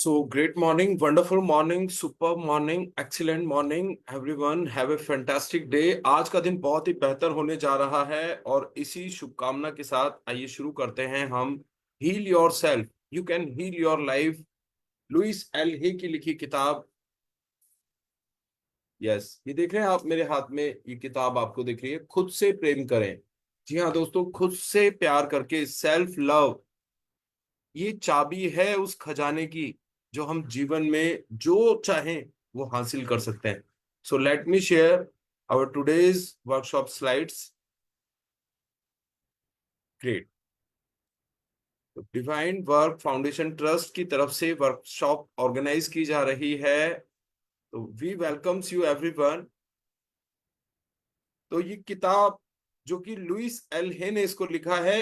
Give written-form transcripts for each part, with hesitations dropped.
So great morning, wonderful morning, superb morning, excellent morning, everyone have a fantastic day। आज का दिन बहुत ही बेहतर होने जा रहा है और इसी शुभकामना के साथ आइए शुरू करते हैं हम। Heal yourself, you can heal your life, Louise L Hay की लिखी किताब। यस, ये देख रहे हैं आप मेरे हाथ में, ये किताब आपको दिख रही है, खुद से प्रेम करें। जी हाँ दोस्तों, खुद से प्यार करके, सेल्फ लव ये चाबी है उस खजाने की जो हम जीवन में जो चाहें वो हासिल कर सकते हैं। So let me share our today's workshop slides. Great. तो डिवाइन वर्क फाउंडेशन ट्रस्ट की तरफ से वर्कशॉप ऑर्गेनाइज की जा रही है, तो वी वेलकम्स यू एवरीवन। तो ये किताब जो कि लुइस एल हे ने इसको लिखा है,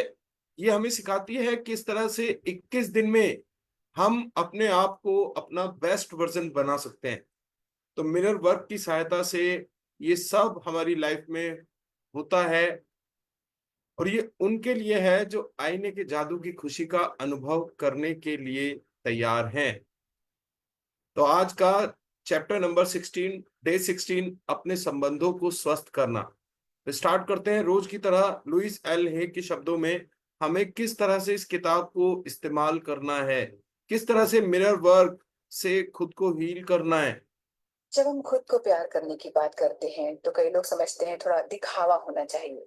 ये हमें सिखाती है किस तरह से 21 दिन में हम अपने आप को अपना बेस्ट वर्जन बना सकते हैं। तो मिरर वर्क की सहायता से ये सब हमारी लाइफ में होता है, और ये उनके लिए है जो आईने के जादू की खुशी का अनुभव करने के लिए तैयार हैं। तो आज का चैप्टर नंबर 16, डे 16, अपने संबंधों को स्वस्थ करना। तो स्टार्ट करते हैं रोज की तरह लुइस एल हे के शब्दों में। हमें किस तरह से इस किताब को इस्तेमाल करना है, किस तरह से मिरर वर्क से खुद को हील करना है। जब हम खुद को प्यार करने की बात करते हैं तो कई लोग समझते हैं थोड़ा दिखावा होना चाहिए।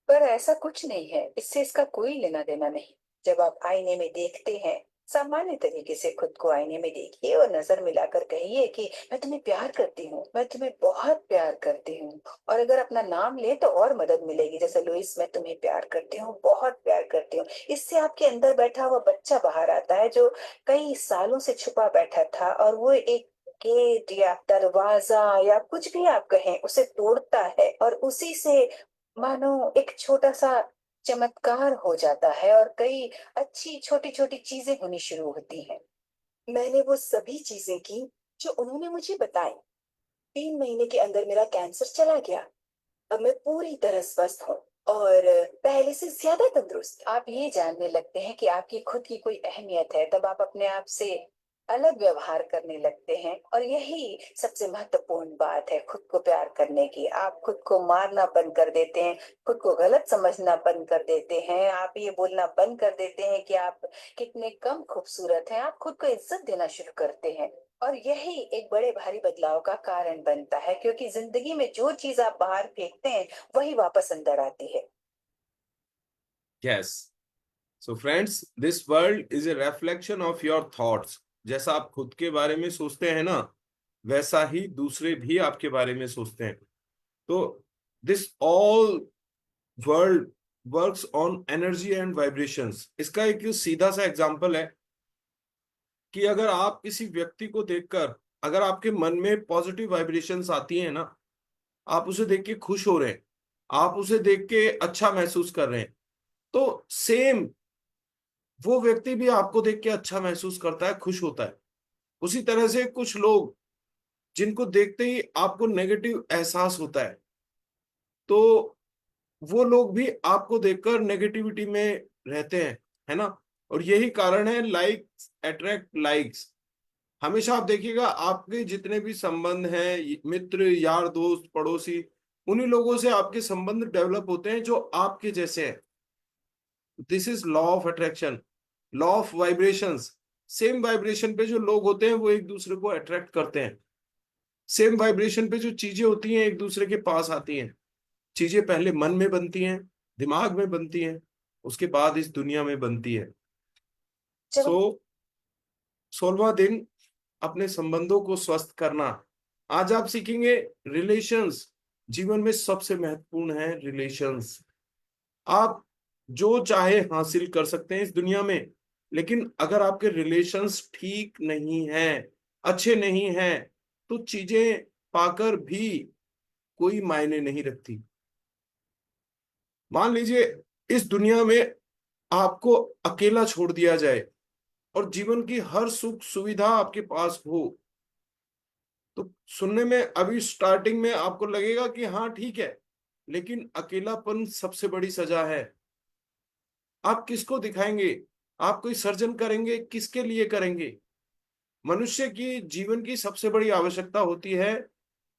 पर ऐसा कुछ नहीं है, इससे इसका कोई लेना देना नहीं। जब आप आईने में देखते हैं, सामान्य तरीके से खुद को आईने में देखिए और नजर मिलाकर कहिए कि मैं तुम्हें प्यार करती हूँ, मैं तुम्हें बहुत प्यार करती हूँ। और अगर अपना नाम ले तो और मदद मिलेगी, जैसे लुइस, मैं तुम्हें प्यार करती हूँ, बहुत प्यार करती हूँ। इससे आपके अंदर बैठा हुआ बच्चा बाहर आता है जो कई सालों से छुपा बैठा था, और वो एक गेट या दरवाजा या कुछ भी आप कहें उसे तोड़ता है, और उसी से मानो एक छोटा सा चमत्कार हो जाता है और कई अच्छी छोटी छोटी चीजें होनी शुरू होती हैं। मैंने वो सभी चीजें की जो उन्होंने मुझे बताई। 3 महीने के अंदर मेरा कैंसर चला गया। अब मैं पूरी तरह स्वस्थ हूँ और पहले से ज्यादा तंदुरुस्त। आप ये जानने लगते हैं कि आपकी खुद की कोई अहमियत है, तब आप अपने आप से अलग व्यवहार करने लगते हैं, और यही सबसे महत्वपूर्ण बात है खुद को प्यार करने की। आप खुद को मारना बंद कर देते हैं, खुद को गलत समझना बंद कर देते हैं, आप ये बोलना बंद कर देते हैं कि आप कितने कम खूबसूरत हैं, आप खुद को इज्जत देना शुरू करते हैं। और यही एक बड़े भारी बदलाव का कारण बनता है, क्योंकि जिंदगी में जो चीज आप बाहर फेंकते हैं वही वापस अंदर आती है। Yes. So friends, this world is a reflection of your thoughts. जैसा आप खुद के बारे में सोचते हैं ना, वैसा ही दूसरे भी आपके बारे में सोचते हैं। तो this all world works on energy and vibrations. इसका एक सीधा सा एग्जांपल है कि अगर आप किसी व्यक्ति को देखकर, अगर आपके मन में पॉजिटिव वाइब्रेशंस आती हैं ना, आप उसे देख के खुश हो रहे हैं, आप उसे देख के अच्छा महसूस कर रहे हैं, तो सेम वो व्यक्ति भी आपको देख के अच्छा महसूस करता है, खुश होता है। उसी तरह से कुछ लोग जिनको देखते ही आपको नेगेटिव एहसास होता है, तो वो लोग भी आपको देखकर नेगेटिविटी में रहते हैं, है ना। और यही कारण है लाइक्स अट्रैक्ट लाइक्स। हमेशा आप देखिएगा, आपके जितने भी संबंध हैं, मित्र, यार, दोस्त, पड़ोसी, उन्हीं लोगों से आपके संबंध डेवलप होते हैं जो आपके जैसे हैं। This is law of attraction, law of vibrations. Same vibration पे जो लोग होते हैं वो एक दूसरे को अट्रैक्ट करते हैं। सेम वाइब्रेशन पे जो चीजें होती हैं एक दूसरे के पास आती हैं। चीजें पहले मन में बनती हैं, दिमाग में बनती हैं, उसके बाद इस दुनिया में बनती है। जब सो हम 16वां दिन, अपने संबंधों को स्वस्थ करना। आज आप सीखेंगे रिलेशंस। जीवन में सबसे महत्वपूर्ण है रिलेशंस। आप जो चाहे हासिल कर सकते हैं इस दुनिया में, लेकिन अगर आपके रिलेशंस ठीक नहीं हैं, अच्छे नहीं हैं, तो चीजें पाकर भी कोई मायने नहीं रखती। मान लीजिए इस दुनिया में आपको अकेला छोड़ दिया जाए और जीवन की हर सुख सुविधा आपके पास हो, तो सुनने में अभी स्टार्टिंग में आपको लगेगा कि हाँ ठीक है, लेकिन अकेलापन सबसे बड़ी सजा है। आप किसको दिखाएंगे? आप कोई सर्जन करेंगे, किसके लिए करेंगे? मनुष्य की जीवन की सबसे बड़ी आवश्यकता होती है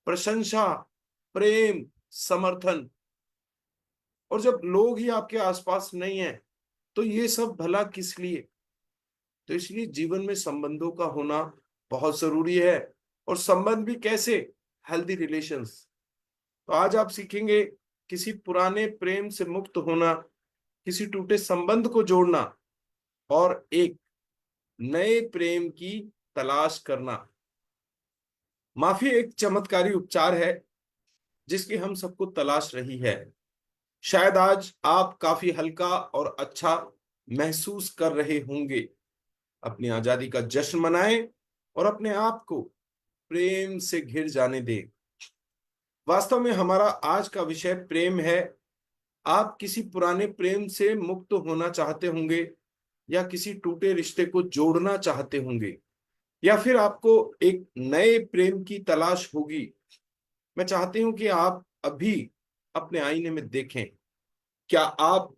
प्रशंसा, प्रेम, समर्थन। और जब लोग ही आपके आसपास नहीं है तो ये सब भला किस लिए। तो इसलिए जीवन में संबंधों का होना बहुत जरूरी है। और संबंध भी कैसे, हेल्दी रिलेशंस। तो आज आप सीखेंगे किसी पुराने प्रेम से मुक्त होना, किसी टूटे संबंध को जोड़ना, और एक नए प्रेम की तलाश करना। माफी एक चमत्कारी उपचार है जिसकी हम सबको तलाश रही है। शायद आज आप काफी हल्का और अच्छा महसूस कर रहे होंगे। अपनी आजादी का जश्न मनाएं और अपने आप को प्रेम से घिर जाने दें। वास्तव में हमारा आज का विषय प्रेम है। आप किसी पुराने प्रेम से मुक्त होना चाहते होंगे, या किसी टूटे रिश्ते को जोड़ना चाहते होंगे, या फिर आपको एक नए प्रेम की तलाश होगी। मैं चाहती हूं कि आप अभी अपने आईने में देखें। क्या आप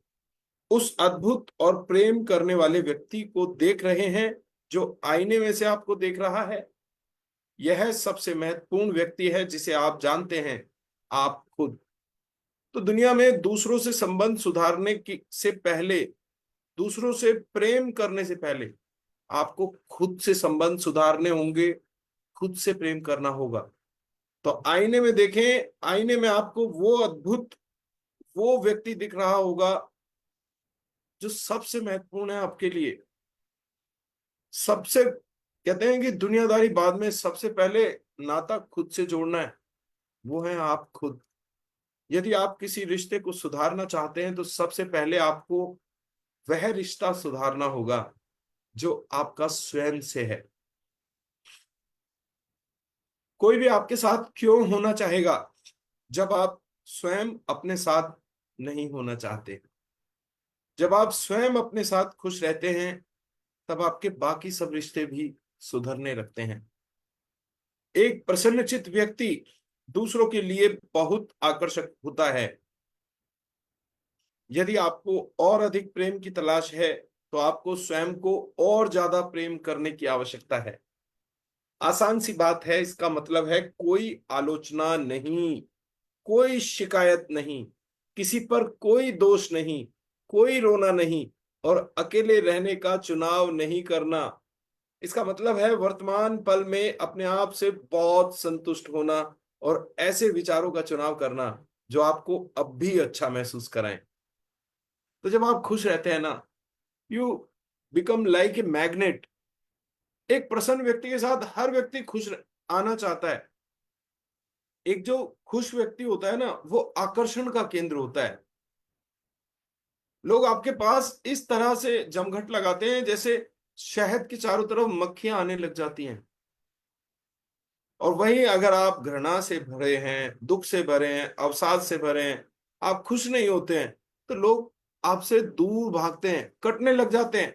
उस अद्भुत और प्रेम करने वाले व्यक्ति को देख रहे हैं जो आईने में से आपको देख रहा है? यह सबसे महत्वपूर्ण व्यक्ति है जिसे आप जानते हैं, आप खुद। तो दुनिया में दूसरों से संबंध सुधारने की से पहले, दूसरों से प्रेम करने से पहले आपको खुद से संबंध सुधारने होंगे, खुद से प्रेम करना होगा। तो आईने में देखें, आईने में आपको वो अद्भुत, वो व्यक्ति दिख रहा होगा जो सबसे महत्वपूर्ण है आपके लिए। सबसे, कहते हैं कि दुनियादारी बाद में, सबसे पहले नाता खुद से जोड़ना है, वो है आप खुद। यदि आप किसी रिश्ते को सुधारना चाहते हैं तो सबसे पहले आपको वह रिश्ता सुधारना होगा जो आपका स्वयं से है। कोई भी आपके साथ क्यों होना चाहेगा जब आप स्वयं अपने साथ नहीं होना चाहते। जब आप स्वयं अपने साथ खुश रहते हैं तब आपके बाकी सब रिश्ते भी सुधरने लगते हैं। एक प्रसन्नचित्त व्यक्ति दूसरों के लिए बहुत आकर्षक होता है। यदि आपको और अधिक प्रेम की तलाश है तो आपको स्वयं को और ज्यादा प्रेम करने की आवश्यकता है। आसान सी बात है, इसका मतलब है कोई आलोचना नहीं, कोई शिकायत नहीं, किसी पर कोई दोष नहीं, कोई रोना नहीं, और अकेले रहने का चुनाव नहीं करना। इसका मतलब है वर्तमान पल में अपने आप से बहुत संतुष्ट होना और ऐसे विचारों का चुनाव करना जो आपको अब भी अच्छा महसूस कराएं। तो जब आप खुश रहते हैं ना, you become like a magnet. एक प्रसन्न व्यक्ति के साथ हर व्यक्ति खुश आना चाहता है। एक जो खुश व्यक्ति होता है ना, वो आकर्षण का केंद्र होता है। लोग आपके पास इस तरह से जमघट लगाते हैं जैसे शहद के चारों तरफ मक्खियां आने लग जाती हैं। और वहीं अगर आप घृणा से भरे हैं, दुख से भरे हैं, अवसाद से भरे हैं, आप खुश नहीं होते हैं, तो लोग आपसे दूर भागते हैं, कटने लग जाते हैं।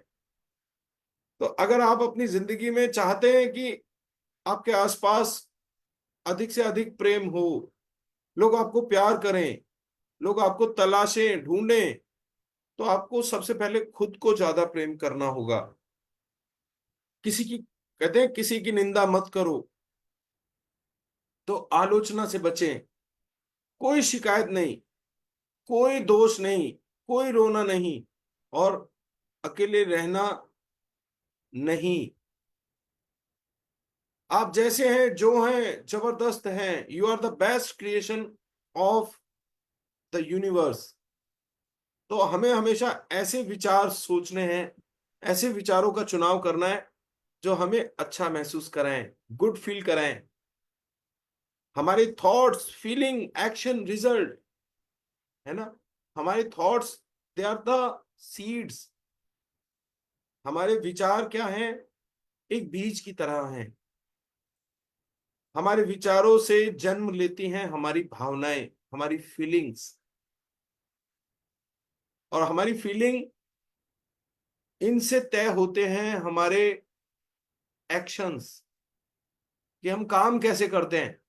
तो अगर आप अपनी जिंदगी में चाहते हैं कि आपके आसपास अधिक से अधिक प्रेम हो, लोग आपको प्यार करें, लोग आपको तलाशें, ढूंढें, तो आपको सबसे पहले खुद को ज्यादा प्रेम करना होगा। किसी की, कहते हैं किसी की निंदा मत करो, तो आलोचना से बचें। कोई शिकायत नहीं, कोई दोष नहीं, कोई रोना नहीं, और अकेले रहना नहीं। आप जैसे हैं, जो हैं, जबरदस्त हैं। You are the best creation of the universe. तो हमें हमेशा ऐसे विचार सोचने हैं, ऐसे विचारों का चुनाव करना है जो हमें अच्छा महसूस कराएं, गुड फील कराएं। हमारे थॉट्स, फीलिंग, एक्शन, रिजल्ट, है ना। हमारे thoughts, they are the seeds. हमारे विचार क्या हैं? एक बीज की तरह हैं। हमारे विचारों से जन्म लेती हैं हमारी भावनाएं, हमारी फीलिंग्स। और हमारी फीलिंग, इनसे तय होते हैं हमारे एक्शंस, कि हम काम कैसे करते हैं।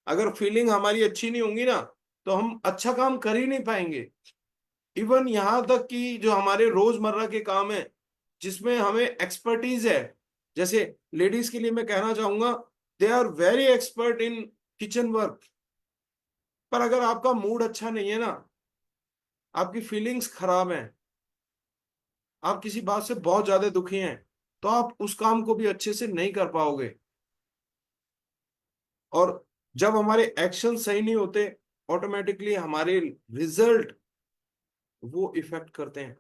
अगर फीलिंग हमारी अच्छी नहीं होंगी ना, तो हम अच्छा काम कर ही नहीं पाएंगे। इवन यहां तक कि जो हमारे रोजमर्रा के काम है जिसमें हमें एक्सपर्टीज है, जैसे लेडीज के लिए मैं कहना चाहूंगा, they are very expert in kitchen work, पर अगर आपका मूड अच्छा नहीं है ना, आपकी फीलिंग्स खराब हैं, आप किसी बात से बहुत ज्यादा दुखी हैं, तो आप उस काम को भी अच्छे से नहीं कर पाओगे। और जब हमारे एक्शन सही नहीं होते, ऑटोमेटिकली हमारे रिजल्ट वो इफेक्ट करते हैं।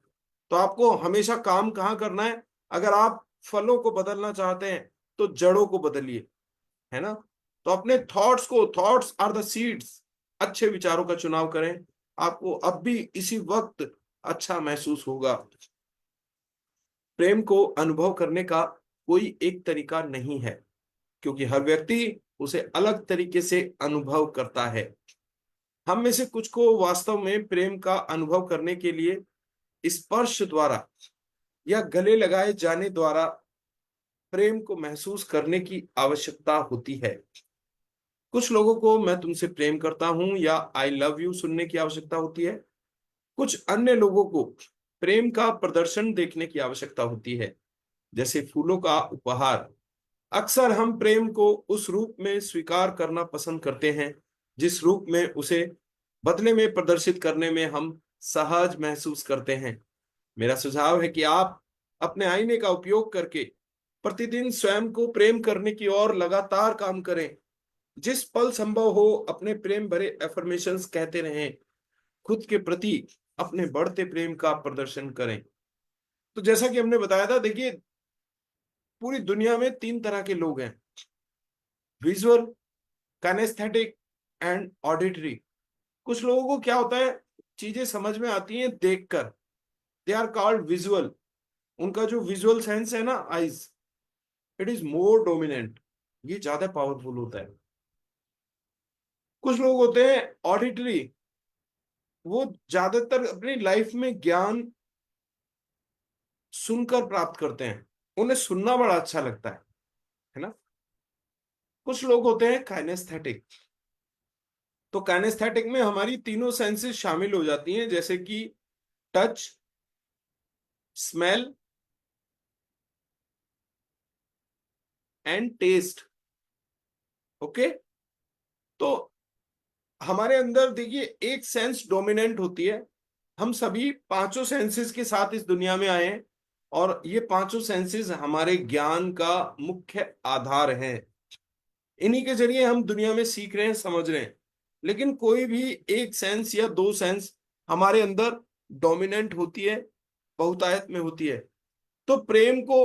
तो आपको हमेशा काम कहाँ करना है? अगर आप फलों को बदलना चाहते हैं तो जड़ों को बदलिए, है ना। तो अपने थॉट्स आर द सीड्स, अच्छे विचारों का चुनाव करें, आपको अब भी इसी वक्त अच्छा महसूस होगा। प्रेम को अनुभव करने का कोई एक तरीका नहीं है, क्योंकि हर व्यक्ति उसे अलग तरीके से अनुभव करता है। हम में से कुछ को वास्तव में प्रेम का अनुभव करने के लिए स्पर्श द्वारा या गले लगाए जाने द्वारा प्रेम को महसूस करने की आवश्यकता होती है। कुछ लोगों को मैं तुमसे प्रेम करता हूं या आई लव यू सुनने की आवश्यकता होती है। कुछ अन्य लोगों को प्रेम का प्रदर्शन देखने की आवश्यकता होती है, जैसे फूलों का उपहार। अक्सर हम प्रेम को उस रूप में स्वीकार करना पसंद करते हैं जिस रूप में उसे बदले में प्रदर्शित करने में हम सहज महसूस करते हैं। मेरा सुझाव है कि आप अपने आईने का उपयोग करके प्रतिदिन स्वयं को प्रेम करने की ओर लगातार काम करें। जिस पल संभव हो अपने प्रेम भरे एफर्मेशंस कहते रहें, खुद के प्रति अपने बढ़ते प्रेम का प्रदर्शन करें। तो जैसा कि हमने बताया था, देखिए पूरी दुनिया में तीन तरह के लोग हैं: विजुअल, काइनेस्थेटिक एंड ऑडिटरी। कुछ लोगों को क्या होता है, चीजें समझ में आती हैं देखकर, दे आर कॉल्ड विजुअल। उनका जो विजुअल सेंस है ना, eyes, it is more dominant, ये ज्यादा पावरफुल होता है। कुछ लोग होते हैं ऑडिटरी, वो ज्यादातर अपनी लाइफ में ज्ञान सुनकर प्राप्त करते हैं, उन्हें सुनना बड़ा अच्छा लगता है ना। कुछ लोग होते हैं काइनेस्थेटिक। तो काइनेस्थेटिक में हमारी तीनों सेंसेस शामिल हो जाती हैं, जैसे कि touch, smell and taste. Okay. तो हमारे अंदर देखिए एक सेंस डोमिनेंट होती है। हम सभी पांचों सेंसेस के साथ इस दुनिया में आए हैं, और ये पांचों सेंसेस हमारे ज्ञान का मुख्य आधार हैं। इन्हीं के जरिए हम दुनिया में सीख रहे हैं, समझ रहे हैं। लेकिन कोई भी एक सेंस या दो सेंस हमारे अंदर डोमिनेंट होती है, बहुतायत में होती है। तो प्रेम को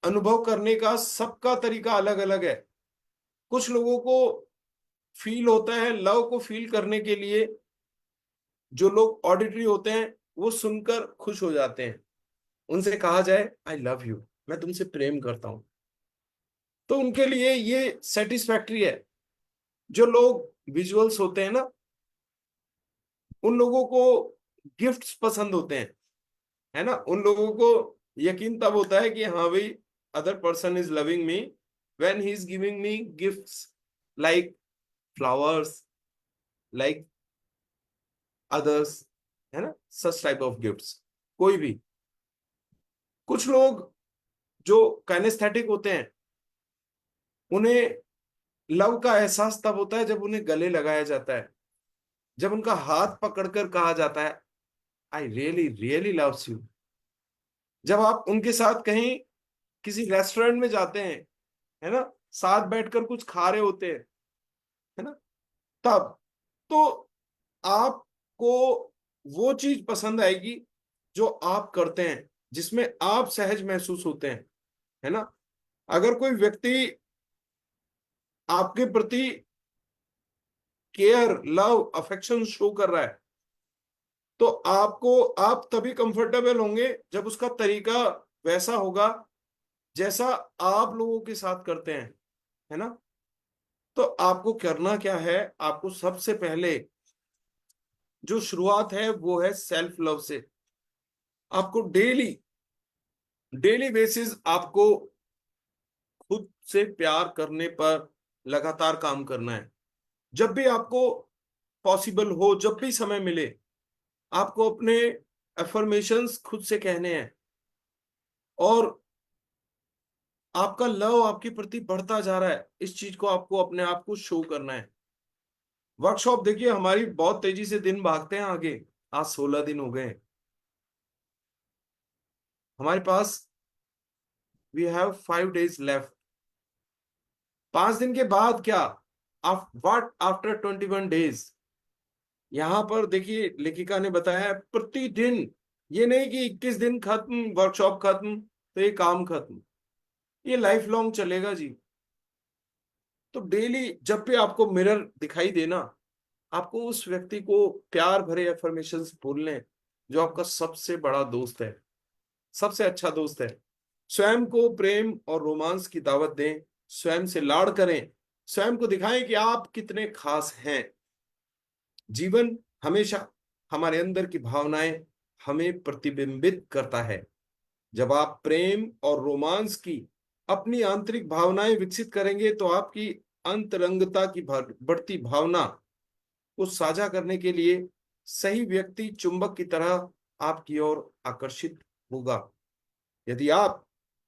अनुभव करने का सबका तरीका अलग अलग है। कुछ लोगों को फील होता है, लव को फील करने के लिए जो लोग ऑडिटरी होते हैं वो सुनकर खुश हो जाते हैं। उनसे कहा जाए आई लव यू, मैं तुमसे प्रेम करता हूं, तो उनके लिए ये सेटिस्फैक्ट्री है। जो लोग विजुअल्स होते हैं ना, उन लोगों को गिफ्ट्स पसंद होते हैं, है ना। उन लोगों को यकीन तब होता है कि हाँ भाई, other person is loving me when he is giving me gifts, like flowers, like others, है ना, सच टाइप ऑफ गिफ्ट्स, कोई भी। कुछ लोग जो काइनेस्थेटिक होते हैं, उन्हें लव का एहसास तब होता है जब उन्हें गले लगाया जाता है, जब उनका हाथ पकड़कर कहा जाता है I really really loves you. जब आप उनके साथ कहीं किसी रेस्टोरेंट में जाते हैं, है ना, साथ बैठकर कुछ खा रहे होते हैं, है ना, तब तो आपको वो चीज पसंद आएगी जो आप करते हैं, जिसमें आप सहज महसूस होते हैं, है ना। अगर कोई व्यक्ति आपके प्रति केयर, लव, अफेक्शन शो कर रहा है, तो आप तभी कंफर्टेबल होंगे जब उसका तरीका वैसा होगा जैसा आप लोगों के साथ करते हैं, है ना। तो आपको करना क्या है, आपको सबसे पहले जो शुरुआत है वो है सेल्फ लव से। आपको डेली डेली बेसिस आपको खुद से प्यार करने पर लगातार काम करना है। जब भी आपको पॉसिबल हो, जब भी समय मिले, आपको अपने अफर्मेशंस खुद से कहने हैं। और आपका लव आपके प्रति बढ़ता जा रहा है, इस चीज को आपको अपने आप को शो करना है। वर्कशॉप देखिए हमारी बहुत तेजी से दिन भागते हैं आगे। आज 16 दिन हो गए हमारे पास। We have 5 days left. 5 दिन के बाद क्या, व्हाट आफ्टर 21 days। यहां पर देखिए लेखिका ने बताया है, प्रतिदिन। ये नहीं कि 21 दिन खत्म, वर्कशॉप खत्म तो ये काम खत्म। ये लाइफ लॉन्ग चलेगा जी। तो डेली जब भी आपको मिरर दिखाई देना, आपको उस व्यक्ति को प्यार भरे एफर्मेशंस बोलने हैं, जो आपका सबसे बड़ा दोस्त है, सबसे अच्छा दोस्त है। स्वयं को प्रेम और रोमांस की दावत दें, स्वयं से लाड़ करें, स्वयं को दिखाएं कि आप कितने खास हैं। जीवन हमेशा हमारे अंदर की भावनाएं हमें प्रतिबिंबित करता है। जब आप प्रेम और रोमांस की अपनी आंतरिक भावनाएं विकसित करेंगे तो आपकी अंतरंगता की बढ़ती भावना को साझा करने के लिए सही व्यक्ति चुंबक की तरह आपकी ओर आकर्षित होगा। यदि आप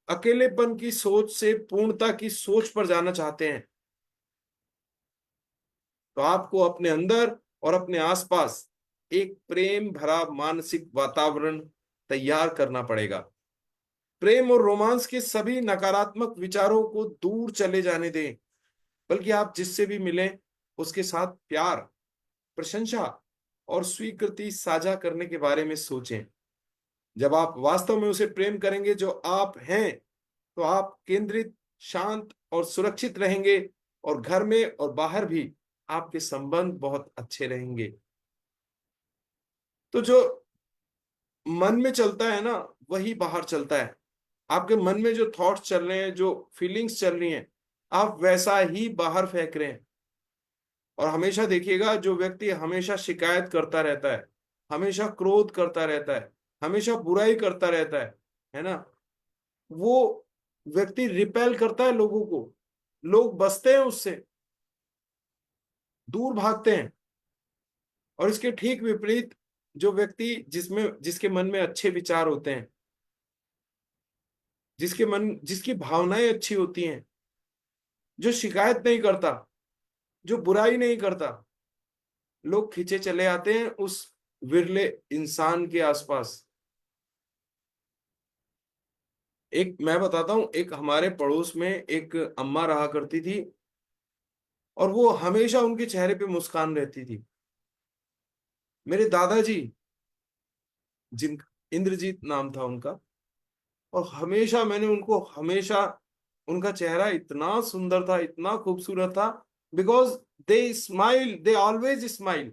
अकेलेपन की सोच से पूर्णता की सोच पर जाना चाहते हैं, तो आपको अपने अंदर और अपने आसपास एक प्रेम भरा मानसिक वातावरण तैयार करना पड़ेगा। प्रेम और रोमांस के सभी नकारात्मक विचारों को दूर चले जाने दें, बल्कि आप जिससे भी मिलें उसके साथ प्यार, प्रशंसा और स्वीकृति साझा करने के बारे में सोचें। जब आप वास्तव में उसे प्रेम करेंगे जो आप हैं, तो आप केंद्रित, शांत और सुरक्षित रहेंगे, और घर में और बाहर भी आपके संबंध बहुत अच्छे रहेंगे। तो जो मन में चलता है ना, वही बाहर चलता है। आपके मन में जो थॉट्स चल रहे हैं, जो फीलिंग्स चल रही हैं, आप वैसा ही बाहर फेंक रहे हैं। और हमेशा देखिएगा, जो व्यक्ति हमेशा शिकायत करता रहता है, हमेशा क्रोध करता रहता है, हमेशा बुराई करता रहता है ना, वो व्यक्ति रिपेल करता है लोगों को। लोग बसते हैं उससे, दूर भागते हैं। और इसके ठीक विपरीत, जो व्यक्ति जिसके मन में अच्छे विचार होते हैं, जिसकी भावनाएं अच्छी होती हैं, जो शिकायत नहीं करता, जो बुराई नहीं करता, लोग खींचे चले आते हैं उस विरले इंसान के आसपास। एक मैं बताता हूं, एक हमारे पड़ोस में एक अम्मा रहा करती थी, और वो हमेशा उनके चेहरे पे मुस्कान रहती थी। मेरे दादाजी, जिन इंद्रजीत नाम था उनका, और हमेशा मैंने उनको हमेशा, उनका चेहरा इतना सुंदर था, इतना खूबसूरत था, because they smile, they always smile.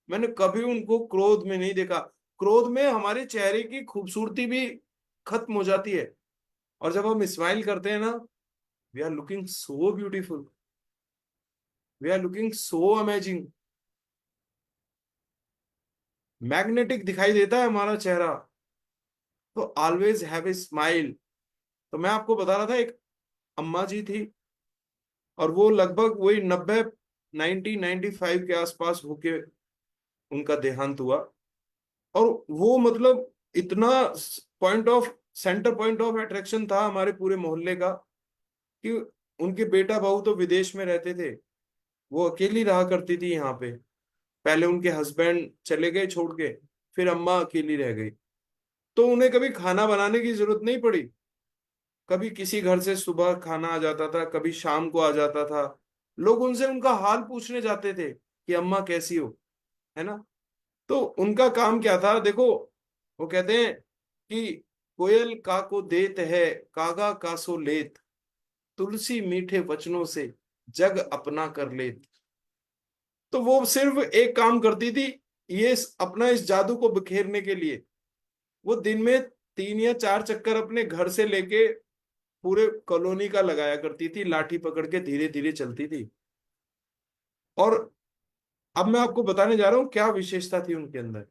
मैंने कभी उनको क्रोध में नहीं देखा। क्रोध में हमारे चेहरे की खूबसूरती भी खत्म हो जाती है, और जब हम स्माइल करते हैं ना, we are looking so beautiful, we are looking so amazing, magnetic दिखाई देता है हमारा चेहरा। तो ऑलवेज हैव ए स्माइल। तो मैं आपको बता रहा था, एक अम्मा जी थी, और वो लगभग वही 1995 के आसपास होके उनका देहांत हुआ। और वो मतलब इतना सेंटर पॉइंट ऑफ अट्रैक्शन था हमारे पूरे मोहल्ले का, कि उनके बेटा बहू तो विदेश में रहते थे, वो अकेली रहा करती थी यहाँ पे। पहले उनके हस्बैंड चले गए छोड़ के, फिर अम्मा अकेली रह गई। तो उन्हें कभी खाना बनाने की जरूरत नहीं पड़ी। कभी किसी घर से सुबह खाना आ जाता था, कभी शाम को आ जाता था। लोग उनसे उनका हाल पूछने जाते थे कि अम्मा कैसी हो, है ना। तो उनका काम क्या था देखो, वो कहते हैं कि कोयल का को देत है, कागा का सो लेत, तुलसी मीठे वचनों से जग अपना कर लेत। तो वो सिर्फ एक काम करती थी, ये अपना इस जादू को बिखेरने के लिए वो दिन में 3 या 4 चक्कर अपने घर से लेके पूरे कॉलोनी का लगाया करती थी, लाठी पकड़ के धीरे धीरे चलती थी। और अब मैं आपको बताने जा रहा हूं क्या विशेषता थी उनके अंदर।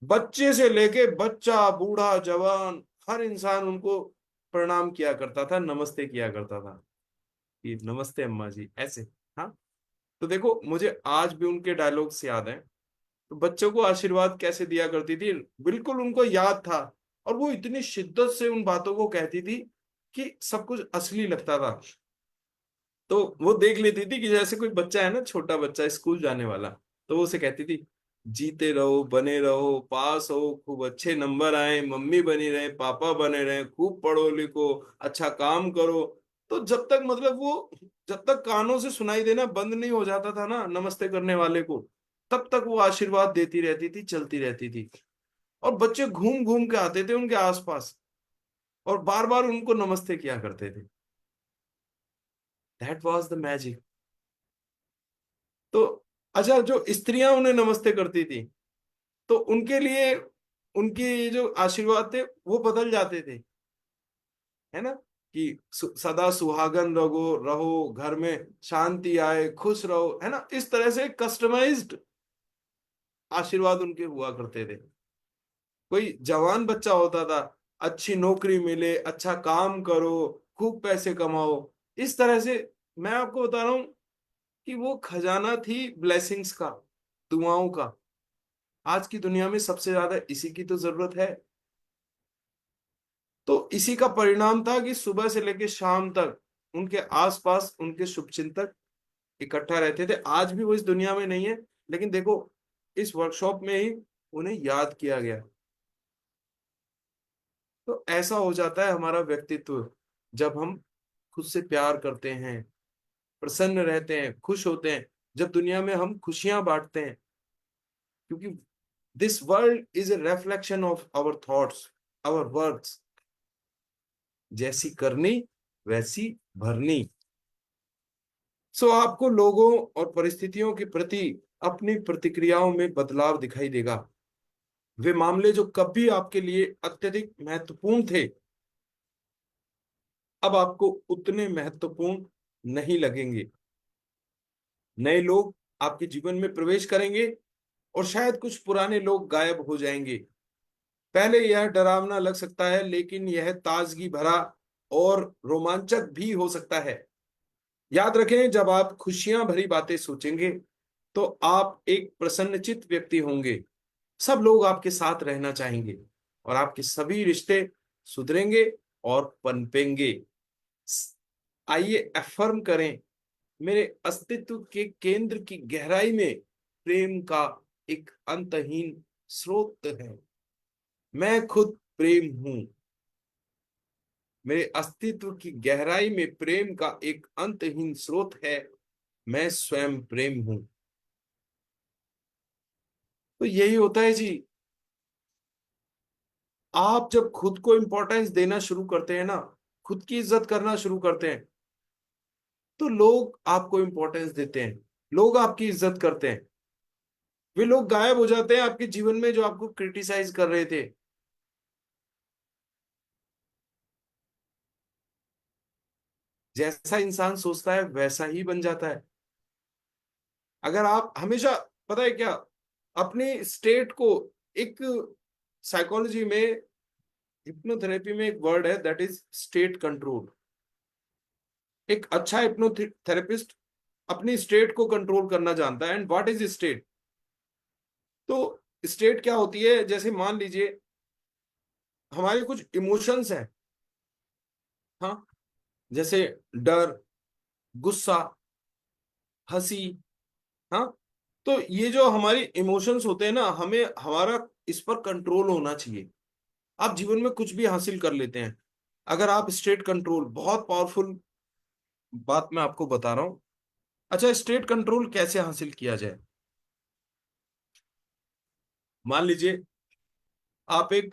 बच्चे से लेके बच्चा, बूढ़ा, जवान, हर इंसान उनको प्रणाम किया करता था, नमस्ते किया करता था कि नमस्ते अम्मा जी, ऐसे। हाँ। तो देखो, मुझे आज भी उनके डायलॉग्स याद हैं। तो बच्चों को आशीर्वाद कैसे दिया करती थी, बिल्कुल उनको याद था। और वो इतनी शिद्दत से उन बातों को कहती थी कि सब कुछ असली लगता था। तो वो देख लेती थी कि जैसे कोई बच्चा है ना, छोटा बच्चा स्कूल जाने वाला, तो वो उसे कहती थी, जीते रहो, बने रहो, पास हो, खूब अच्छे नंबर आए, मम्मी बनी रहे, पापा बने रहे, खूब पढ़ो लिखो, अच्छा काम करो। तो जब तक मतलब वो, जब तक कानों से सुनाई देना बंद नहीं हो जाता था ना नमस्ते करने वाले को, तब तक वो आशीर्वाद देती रहती थी, चलती रहती थी। और बच्चे घूम घूम के आते थे उनके आसपास और बार बार उनको नमस्ते किया करते थे। That was the magic. तो अच्छा, जो स्त्रियां उन्हें नमस्ते करती थी, तो उनके लिए उनके जो आशीर्वाद थे वो बदल जाते थे, है ना, कि सदा सुहागन रहो रहो, घर में शांति आए, खुश रहो, है ना, इस तरह से कस्टमाइज्ड आशीर्वाद उनके हुआ करते थे। कोई जवान बच्चा होता था, अच्छी नौकरी मिले, अच्छा काम करो, खूब पैसे कमाओ, इस तरह से। मैं आपको बता रहा हूं कि वो खजाना थी ब्लेसिंग्स का, दुआओं का। आज की दुनिया में सबसे ज्यादा इसी की तो जरूरत है। तो इसी का परिणाम था कि सुबह से लेकर शाम तक उनके आसपास उनके शुभचिंतक इकट्ठा रहते थे। आज भी वो इस दुनिया में नहीं है, लेकिन देखो, इस वर्कशॉप में ही उन्हें याद किया गया। तो ऐसा हो जाता है हमारा व्यक्तित्व जब हम खुद से प्यार करते हैं, प्रसन्न रहते हैं, खुश होते हैं, जब दुनिया में हम खुशियां बांटते हैं। क्योंकि this world is a reflection of our thoughts, our words. जैसी करनी वैसी भरनी। सो आपको लोगों और परिस्थितियों के प्रति अपनी प्रतिक्रियाओं में बदलाव दिखाई देगा। वे मामले जो कभी आपके लिए अत्यधिक महत्वपूर्ण थे, अब आपको उतने महत्वपूर्ण नहीं लगेंगे। नए लोग आपके जीवन में प्रवेश करेंगे और शायद कुछ पुराने लोग गायब हो जाएंगे। पहले यह डरावना लग सकता है, लेकिन यह ताजगी भरा और रोमांचक भी हो सकता है। याद रखें, जब आप खुशियां भरी बातें सोचेंगे तो आप एक प्रसन्नचित्त व्यक्ति होंगे। सब लोग आपके साथ रहना चाहेंगे और आपके सभी रिश्ते सुधरेंगे और पनपेंगे। आइए अफर्म करें, मेरे अस्तित्व के केंद्र की गहराई में प्रेम का एक अंतहीन स्रोत है। मैं खुद प्रेम हूं। मेरे अस्तित्व की गहराई में प्रेम का एक अंतहीन स्रोत है। मैं स्वयं प्रेम हूं। तो यही होता है जी। आप जब खुद को इंपॉर्टेंस देना शुरू करते हैं ना, खुद की इज्जत करना शुरू करते हैं, तो लोग आपको इंपॉर्टेंस देते हैं, लोग आपकी इज्जत करते हैं। वे लोग गायब हो जाते हैं आपके जीवन में जो आपको क्रिटिसाइज कर रहे थे। जैसा इंसान सोचता है वैसा ही बन जाता है। अगर आप हमेशा, पता है क्या, अपने स्टेट को, एक साइकोलॉजी में, हिप्नोथेरेपी में एक वर्ड है, दैट इज स्टेट कंट्रोल। एक अच्छा हिप्नोथेरेपिस्ट अपनी स्टेट को कंट्रोल करना जानता है। And what is state? तो स्टेट क्या होती है, जैसे मान लीजिए हमारे कुछ इमोशंस हैं, हाँ, जैसे डर, गुस्सा, हंसी, हाँ। तो ये जो हमारी इमोशंस होते हैं ना, हमें हमारा इस पर कंट्रोल होना चाहिए। आप जीवन में कुछ भी हासिल कर लेते हैं अगर आप स्टेट कंट्रोल, बहुत पावरफुल बात मैं आपको बता रहा हूं। अच्छा, स्टेट कंट्रोल कैसे हासिल किया जाए? मान लीजिए आप एक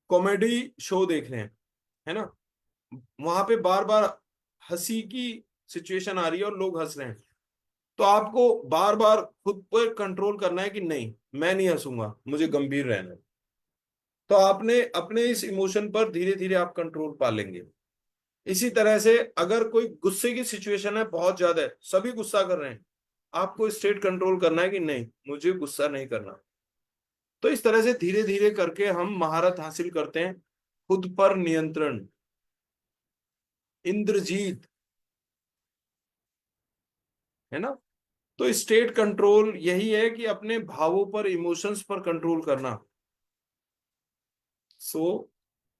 कॉमेडी शो देख रहे हैं, है ना, वहां पे बार बार हंसी की सिचुएशन आ रही है और लोग हंस रहे हैं। तो आपको बार बार खुद पर कंट्रोल करना है कि नहीं, मैं नहीं हंसूंगा, मुझे गंभीर रहना है। तो आपने अपने इस इमोशन पर धीरे धीरे आप कंट्रोल पा लेंगे। इसी तरह से अगर कोई गुस्से की सिचुएशन है, बहुत ज्यादा है, सभी गुस्सा कर रहे हैं, आपको स्टेट कंट्रोल करना है कि नहीं, मुझे गुस्सा नहीं करना। तो इस तरह से धीरे धीरे करके हम महारत हासिल करते हैं, खुद पर नियंत्रण। इंद्रजीत, है ना। तो स्टेट कंट्रोल यही है कि अपने भावों पर, इमोशंस पर कंट्रोल करना। सो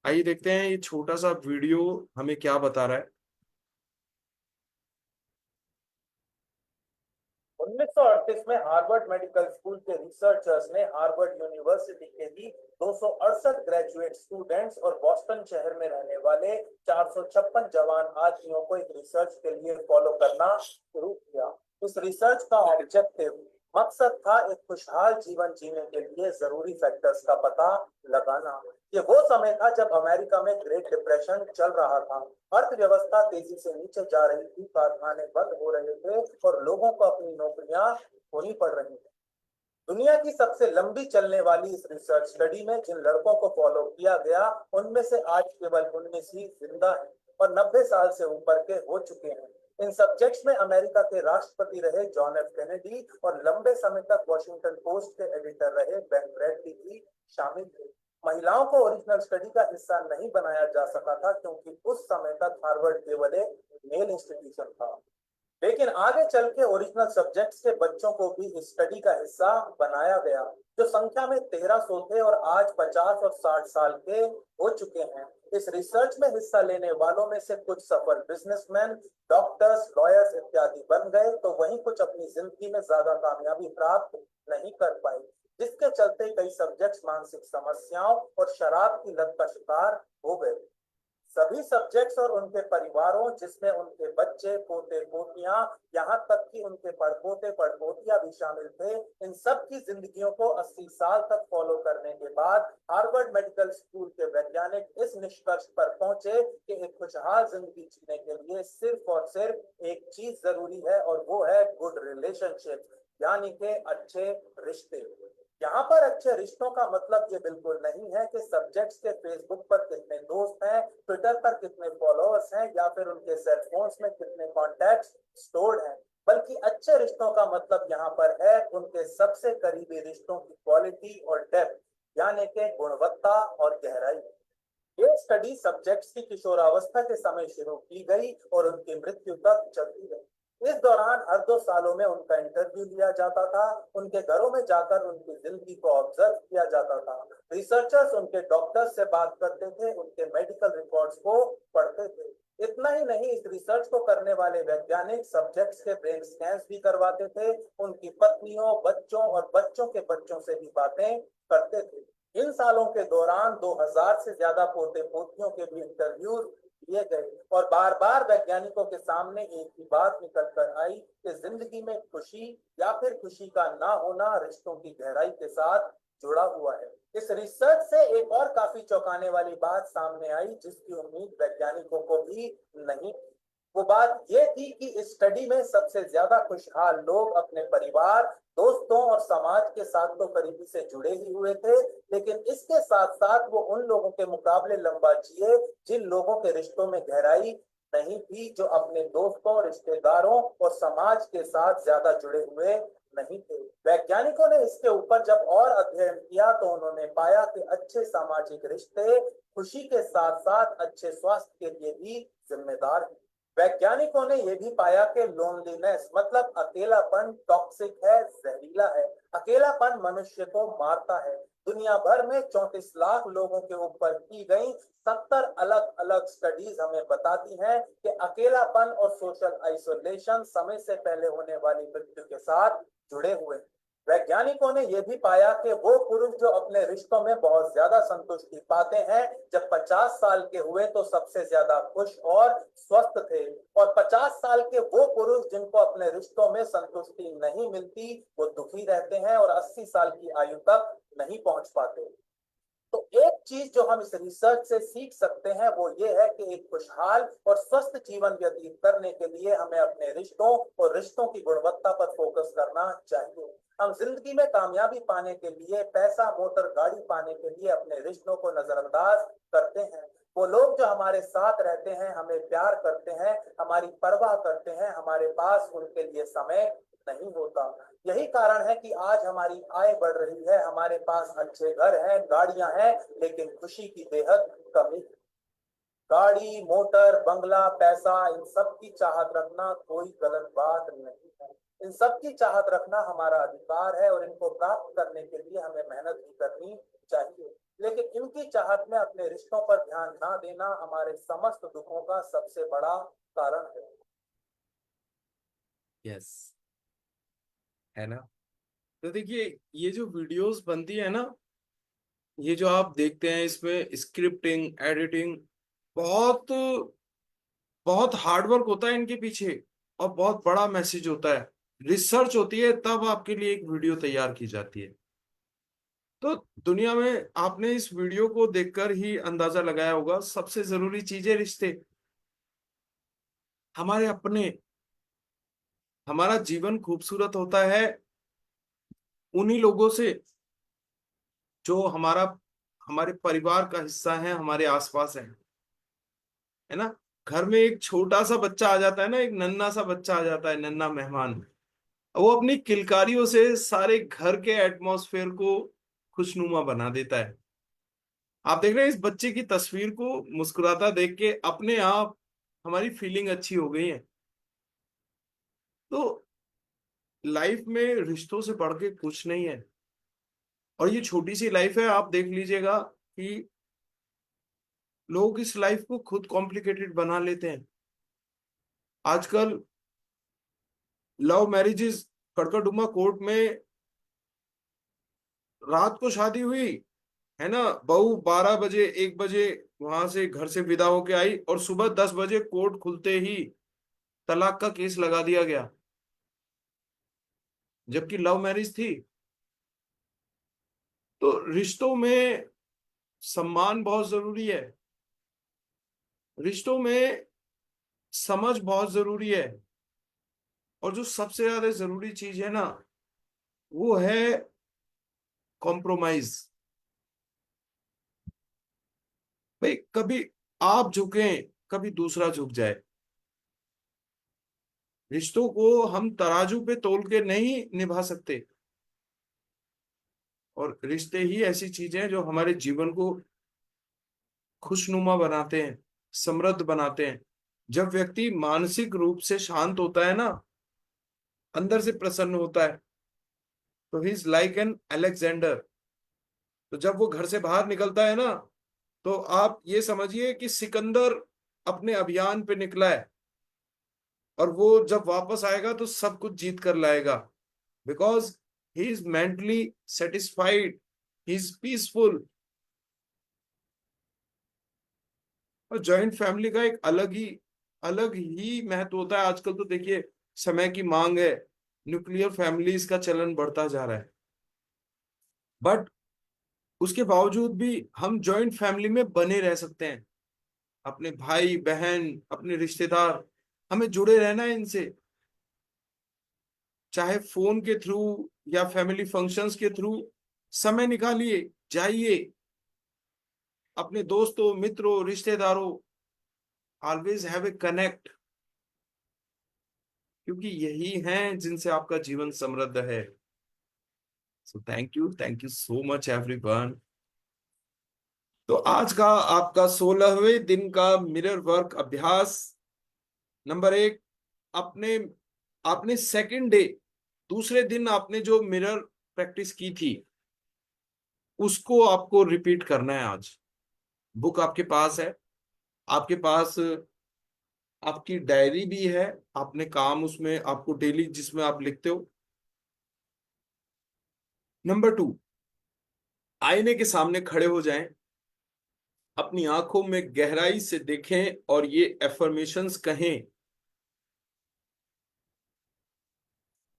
आइए देखते हैं ये छोटा सा वीडियो हमें क्या बता रहा है। 1938 में हार्वर्ड मेडिकल स्कूल के रिसर्चर्स ने हार्वर्ड यूनिवर्सिटी के ही 268 ग्रेजुएट स्टूडेंट्स और बॉस्टन शहर में रहने वाले 456 जवान आदमियों को एक रिसर्च के लिए फॉलो करना शुरू किया। इस रिसर्च का ऑब्जेक्टिव मकसद था एक खुशहाल जीवन जीने के लिए जरूरी फैक्टर्स का पता लगाना। ये वो समय था जब अमेरिका में ग्रेट डिप्रेशन चल रहा था। अर्थव्यवस्था तेजी से नीचे जा रही थी, कारखाने बंद हो रहे थे और लोगों को अपनी नौकरियां खोनी पड़ रही थी। दुनिया की सबसे लंबी चलने वाली इस रिसर्च स्टडी में जिन लड़कों को फॉलो किया गया उनमें से आज केवल 19 ही जिंदा हैं और 90 साल से ऊपर के हो चुके हैं। इन सब्जेक्ट्स में अमेरिका के राष्ट्रपति रहे जॉन एफ कैनेडी और लंबे समय तक वॉशिंगटन पोस्ट के एडिटर रहे बेन ब्रैडली भी शामिल थे। महिलाओं को ओरिजिनल स्टडी का हिस्सा नहीं बनाया जा सका था क्योंकि उस समय तक हार्वर्ड केवल एक मेल इंस्टीट्यूशन था। लेकिन आगे चल के ओरिजिनल सब्जेक्ट्स के बच्चों को भी इस स्टडी का हिस्सा बनाया गया, जो संख्या में 1300 थे और आज 50 और 60 साल के हो चुके हैं। इस रिसर्च में हिस्सा लेने वालों में से कुछ सफल बिजनेसमैन, डॉक्टर्स, लॉयर्स इत्यादि बन गए, तो वहीं कुछ अपनी जिंदगी में ज्यादा कामयाबी प्राप्त नहीं कर पाए, जिसके चलते कई सब्जेक्ट्स मानसिक समस्याओं और शराब की लत का शिकार हो गए। सभी सब्जेक्ट्स और उनके परिवारों, जिसमें उनके बच्चे, पोते पोतियां, यहाँ तक कि उनके पड़पोते पड़पोतियां भी शामिल थे, इन सब की जिंदगियों को 80 साल तक फॉलो करने के बाद हार्वर्ड मेडिकल स्कूल के वैज्ञानिक इस निष्कर्ष पर पहुंचे कि एक खुशहाल जिंदगी जीने के लिए सिर्फ और सिर्फ एक चीज जरूरी है और वो है गुड रिलेशनशिप, यानी कि अच्छे रिश्ते। यहाँ पर अच्छे रिश्तों का मतलब ये बिल्कुल नहीं है कि सब्जेक्ट्स के फेसबुक पर कितने दोस्त हैं, ट्विटर पर कितने फॉलोअर्स हैं या फिर उनके सेलफोन्स में कितने कॉन्टैक्ट्स स्टोर्ड हैं, बल्कि अच्छे रिश्तों का मतलब यहाँ पर है उनके सबसे करीबी रिश्तों की क्वालिटी और डेप्थ, यानी कि गुणवत्ता और गहराई। ये स्टडी सब्जेक्ट्स की किशोरावस्था के समय शुरू की गई और उनकी मृत्यु तक चलती रही। इस दौरान हर 2 सालों में उनका इंटरव्यू लिया जाता था, उनके घरों में जाकर उनकी जिंदगी को ऑब्जर्व किया जाता था। रिसर्चर्स उनके डॉक्टर्स से बात करते थे, उनके मेडिकल रिकॉर्ड्स को पढ़ते थे। इतना ही नहीं, इस रिसर्च को करने वाले वैज्ञानिक सब्जेक्ट्स के ब्रेन स्कैन्स भी करवाते थे, उनकी पत्नियों, बच्चों और बच्चों के बच्चों से भी बातें करते थे। इन सालों के दौरान 2000 से ज्यादा पोते पोतियों के भी इंटरव्यू लिए गए और बार बार वैज्ञानिकों के सामने एक ही बात निकल कर आई कि जिंदगी में खुशी या फिर खुशी का ना होना रिश्तों की गहराई के साथ जुड़ा हुआ है। इस रिसर्च से एक और काफी चौंकाने वाली बात सामने आई, जिसकी उम्मीद वैज्ञानिकों को भी नहीं। वो बात ये थी कि इस स्टडी में सबसे ज्यादा खुशहाल लोग अपने परिवार, दोस्तों और समाज के साथ तो करीबी से जुड़े ही हुए थे, लेकिन इसके साथ साथ वो उन लोगों के मुकाबले लंबा जिए जिन लोगों के रिश्तों में गहराई नहीं थी, जो अपने दोस्तों, रिश्तेदारों और समाज के साथ ज्यादा जुड़े हुए नहीं थे। वैज्ञानिकों ने इसके ऊपर जब और अध्ययन किया तो उन्होंने पाया कि अच्छे सामाजिक रिश्ते खुशी के साथ साथ अच्छे स्वास्थ्य के लिए भी जिम्मेदार हैं। वैज्ञानिकों ने यह भी पाया कि लोनलीनेस मतलब अकेलापन टॉक्सिक है, जहरीला है। अकेलापन मनुष्य को मारता है। दुनिया भर में 34 लाख लोगों के ऊपर की गई 70 अलग अलग स्टडीज हमें बताती हैं कि अकेलापन और सोशल आइसोलेशन समय से पहले होने वाली मृत्यु के साथ जुड़े हुए हैं। वैज्ञानिकों ने यह भी पाया कि वो पुरुष जो अपने रिश्तों में बहुत ज्यादा संतुष्टि पाते हैं, जब 50 साल के हुए तो सबसे ज्यादा खुश और स्वस्थ थे, और 50 साल के वो पुरुष जिनको अपने रिश्तों में संतुष्टि नहीं मिलती, वो दुखी रहते हैं और 80 साल की आयु तक नहीं पहुंच पाते। तो एक चीज जो हम इस रिसर्च से सीख सकते हैं वो ये है कि एक खुशहाल और स्वस्थ जीवन व्यतीत करने के लिए हमें अपने रिश्तों और रिश्तों की गुणवत्ता पर फोकस करना चाहिए। हम जिंदगी में कामयाबी पाने के लिए, पैसा, मोटर, गाड़ी पाने के लिए अपने रिश्तों को नजरअंदाज करते हैं। वो लोग जो हमारे साथ रहते हैं, हमें प्यार करते हैं, हमारी परवाह करते हैं, हमारे पास उनके लिए समय नहीं होता। यही कारण है कि आज हमारी आय बढ़ रही है, हमारे पास अच्छे घर हैं, गाड़ियां हैं, लेकिन खुशी की बेहद कमी। गाड़ी, मोटर, बंगला, पैसा, इन सब की चाहत रखना कोई गलत बात नहीं है। इन सब की चाहत रखना हमारा अधिकार है और इनको प्राप्त करने के लिए हमें मेहनत भी करनी चाहिए। लेकिन इनकी चाहत में अपने रिश्तों पर ध्यान ना देना हमारे समस्त दुखों का सबसे बड़ा कारण है। यस, है ना। तो देखिए, ये जो वीडियोस बनती है ना, ये जो आप देखते हैं, इसमें स्क्रिप्टिंग, एडिटिंग, बहुत बहुत हार्डवर्क होता है इनके पीछे, और बहुत बड़ा मैसेज होता है, रिसर्च होती है, तब आपके लिए एक वीडियो तैयार की जाती है। तो दुनिया में आपने इस वीडियो को देखकर ही अंदाजा लगाया होगा, सबसे जरूरी चीज है रिश्ते, हमारे अपने। हमारा जीवन खूबसूरत होता है उन्हीं लोगों से जो हमारे परिवार का हिस्सा है, हमारे आसपास है ना। घर में एक छोटा सा बच्चा आ जाता है ना, एक नन्हा सा बच्चा आ जाता है, नन्हा मेहमान, वो अपनी किलकारियों से सारे घर के एटमॉस्फेयर को खुशनुमा बना देता है। आप देख रहे हैं इस बच्चे की तस्वीर को मुस्कुराता देख के अपने आप हमारी फीलिंग अच्छी हो गई है। तो लाइफ में रिश्तों से बढ़ के कुछ नहीं है, और ये छोटी सी लाइफ है, आप देख लीजिएगा कि लोग इस लाइफ को खुद कॉम्प्लिकेटेड बना लेते हैं। आजकल लव मैरिजेस, कड़कड़डुमा कोर्ट में रात को शादी हुई, है ना, बहू 12 बजे 1 बजे वहां से घर से विदा होके आई, और सुबह 10 बजे कोर्ट खुलते ही तलाक का केस लगा दिया गया, जबकि लव मैरिज थी। तो रिश्तों में सम्मान बहुत जरूरी है, रिश्तों में समझ बहुत जरूरी है, और जो सबसे ज्यादा जरूरी चीज है ना, वो है कॉम्प्रोमाइज। भाई, कभी आप झुकें, कभी दूसरा झुक जाए। रिश्तों को हम तराजू पे तोल के नहीं निभा सकते, और रिश्ते ही ऐसी चीजें हैं जो हमारे जीवन को खुशनुमा बनाते हैं, समृद्ध बनाते हैं। जब व्यक्ति मानसिक रूप से शांत होता है ना, अंदर से प्रसन्न होता है, तो he is like an Alexander. तो जब वो घर से बाहर निकलता है ना, तो आप ये समझिए कि सिकंदर अपने अभियान पे निकला है, और वो जब वापस आएगा तो सब कुछ जीत कर लाएगा, because he is mentally satisfied, he is peaceful. और जॉइंट फैमिली का एक अलग ही महत्व होता है। आजकल तो देखिए, समय की मांग है, न्यूक्लियर फैमिलीज का चलन बढ़ता जा रहा है, बट उसके बावजूद भी हम जॉइंट फैमिली में बने रह सकते हैं। अपने भाई बहन, अपने रिश्तेदार, हमें जुड़े रहना है इनसे, चाहे फोन के थ्रू या फैमिली फंक्शंस के थ्रू। समय निकालिए, जाइए, अपने दोस्तों, मित्रों, रिश्तेदारों, ऑलवेज हैव ए कनेक्ट, क्योंकि यही हैं जिनसे आपका जीवन समृद्ध है। So thank you so much everyone. तो आज का आपका 16वें दिन का मिरर वर्क अभ्यास नंबर 1। अपने आपने सेकंड डे, दूसरे दिन आपने जो मिरर प्रैक्टिस की थी, उसको आपको रिपीट करना है आज। बुक आपके पास है, आपके पास आपकी डायरी भी है, आपने काम उसमें आपको डेली जिसमें आप लिखते हो। नंबर 2, आईने के सामने खड़े हो जाएं, अपनी आंखों में गहराई से देखें और ये एफर्मेशंस कहें।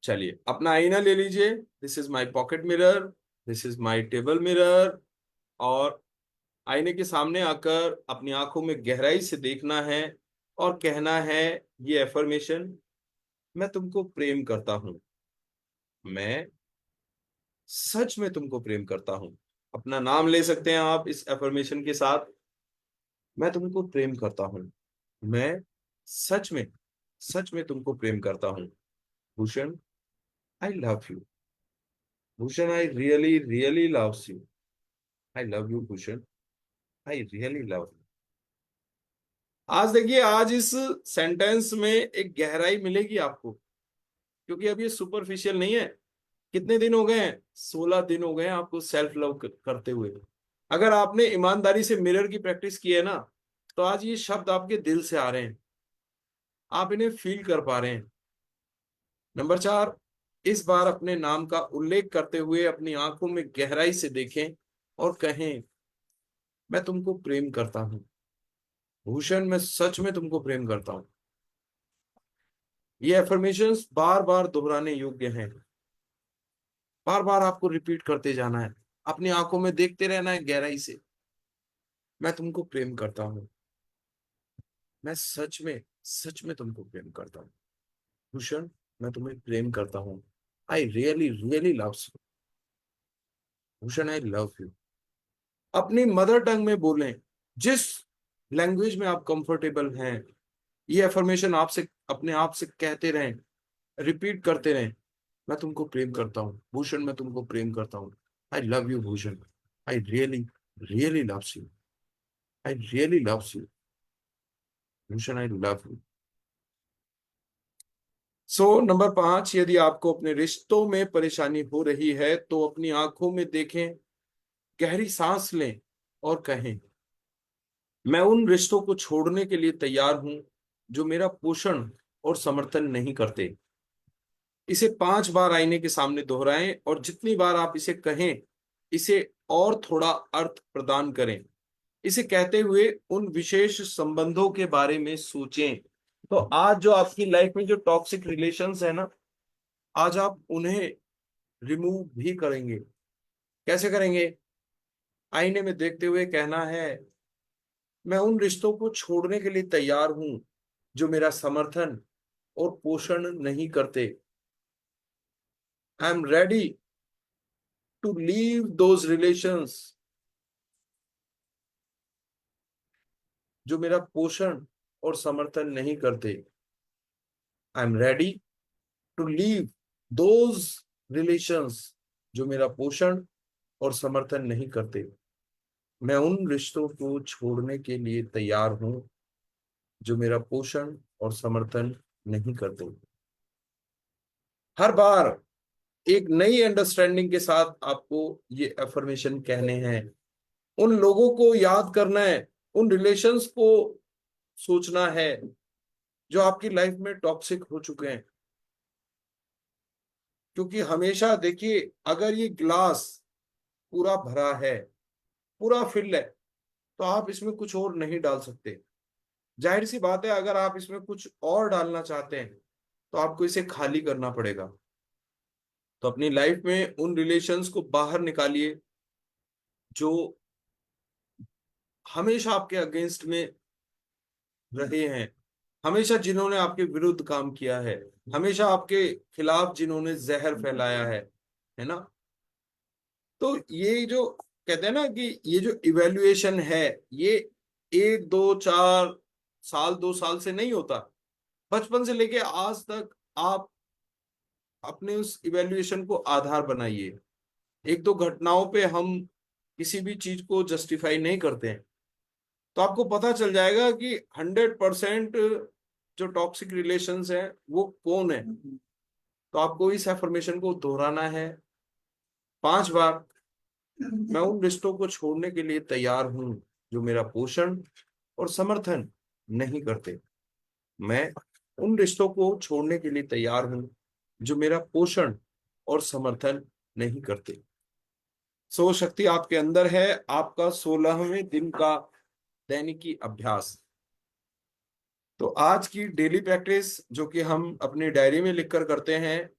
चलिए, अपना आईना ले लीजिए, this is my pocket mirror, this is my table mirror, और आईने के सामने आकर अपनी आंखों में गहराई से देखना है और कहना है ये एफर्मेशन, मैं तुमको प्रेम करता हूं, मैं सच में तुमको प्रेम करता हूं। अपना नाम ले सकते हैं आप इस एफर्मेशन के साथ, मैं तुमको प्रेम करता हूं, मैं सच में सच में तुमको प्रेम करता हूं। Bhushan, I love you. Bhushan, I really really loves you. I love you Bhushan, I really love you. आज देखिए, आज इस सेंटेंस में एक गहराई मिलेगी आपको, क्योंकि अब ये सुपरफिशियल नहीं है। कितने दिन हो गए हैं? 16 दिन हो गए हैं आपको सेल्फ लव करते हुए। अगर आपने ईमानदारी से मिरर की प्रैक्टिस की है ना, तो आज ये शब्द आपके दिल से आ रहे हैं, आप इन्हें फील कर पा रहे हैं। नंबर 4, इस बार अपने नाम का उल्लेख करते हुए अपनी आंखों में गहराई से देखें और कहें, मैं तुमको प्रेम करता हूं भूषण, मैं सच में तुमको प्रेम करता हूं। ये एफर्मेशंस बार बार दोहराने योग्य हैं, बार बार आपको रिपीट करते जाना है, अपनी आंखों में देखते रहना है गहराई से, मैं तुमको प्रेम करता हूं, मैं सच में तुमको प्रेम करता हूं भूषण, मैं तुम्हें प्रेम करता हूं। I really really love you Bhushan, I love you. अपनी मदर टंग में बोलें, जिस लैंग्वेज में आप कंफर्टेबल हैं। ये अफर्मेशन आपसे अपने आप से कहते रहें, रिपीट करते रहें, मैं तुमको प्रेम करता हूँ भूषण, मैं तुमको प्रेम करता हूँ। I love you Bhushan, I really really love you, I really love you Bhushan, I love you. So number 5, यदि आपको अपने रिश्तों में परेशानी हो रही है तो अपनी आंखों में देखें, गहरी सांस लें और कहें, मैं उन रिश्तों को छोड़ने के लिए तैयार हूं जो मेरा पोषण और समर्थन नहीं करते। इसे 5 बार आईने के सामने दोहराएं और जितनी बार आप इसे कहें, इसे और थोड़ा अर्थ प्रदान करें। इसे कहते हुए उन विशेष संबंधों के बारे में सोचें। तो आज जो आपकी लाइफ में जो टॉक्सिक रिलेशंस है ना, आज आप उन्हें रिमूव भी करेंगे। कैसे करेंगे? आईने में देखते हुए कहना है, मैं उन रिश्तों को छोड़ने के लिए तैयार हूं जो मेरा समर्थन और पोषण नहीं करते। I am ready to leave those relations जो मेरा पोषण और समर्थन नहीं करते। I am ready to leave those relations जो मेरा पोषण और समर्थन नहीं करते। मैं उन रिश्तों को छोड़ने के लिए तैयार हूं जो मेरा पोषण और समर्थन नहीं करते। हर बार एक नई अंडरस्टैंडिंग के साथ आपको ये अफर्मेशन कहने हैं। उन लोगों को याद करना है, उन रिलेशंस को सोचना है जो आपकी लाइफ में टॉक्सिक हो चुके हैं। क्योंकि हमेशा देखिए, अगर ये ग्लास पूरा भरा है, पूरा फिल है, तो आप इसमें कुछ और नहीं डाल सकते। जाहिर सी बात है, अगर आप इसमें कुछ और डालना चाहते हैं तो आपको इसे खाली करना पड़ेगा। तो अपनी लाइफ में उन रिलेशंस को बाहर निकालिए जो हमेशा आपके अगेंस्ट में रहे हैं, हमेशा जिन्होंने आपके विरुद्ध काम किया है, हमेशा आपके खिलाफ जिन्होंने जहर फैलाया है ना। तो ये जो कहते हैं ना कि ये जो इवेल्युएशन है, ये 1 2 4 साल 2 साल से नहीं होता। बचपन से लेके आज तक आप अपने उस इवेल्युएशन को आधार बनाइए। 1 2 घटनाओं पे हम किसी भी चीज को जस्टिफाई नहीं करते हैं, तो आपको पता चल जाएगा कि 100% जो टॉक्सिक रिलेशंस हैं वो कौन है। तो आपको इस एफर्मेशन को दोहराना है 5 बार। मैं उन रिश्तों को छोड़ने के लिए तैयार हूं जो मेरा पोषण और समर्थन नहीं करते। मैं उन रिश्तों को छोड़ने के लिए तैयार हूं जो मेरा पोषण और समर्थन नहीं करते। सो शक्ति आपके अंदर है, आपका 16वें दिन का दैनिकी अभ्यास। तो आज की डेली प्रैक्टिस जो कि हम अपनी डायरी में लिखकर करते हैं,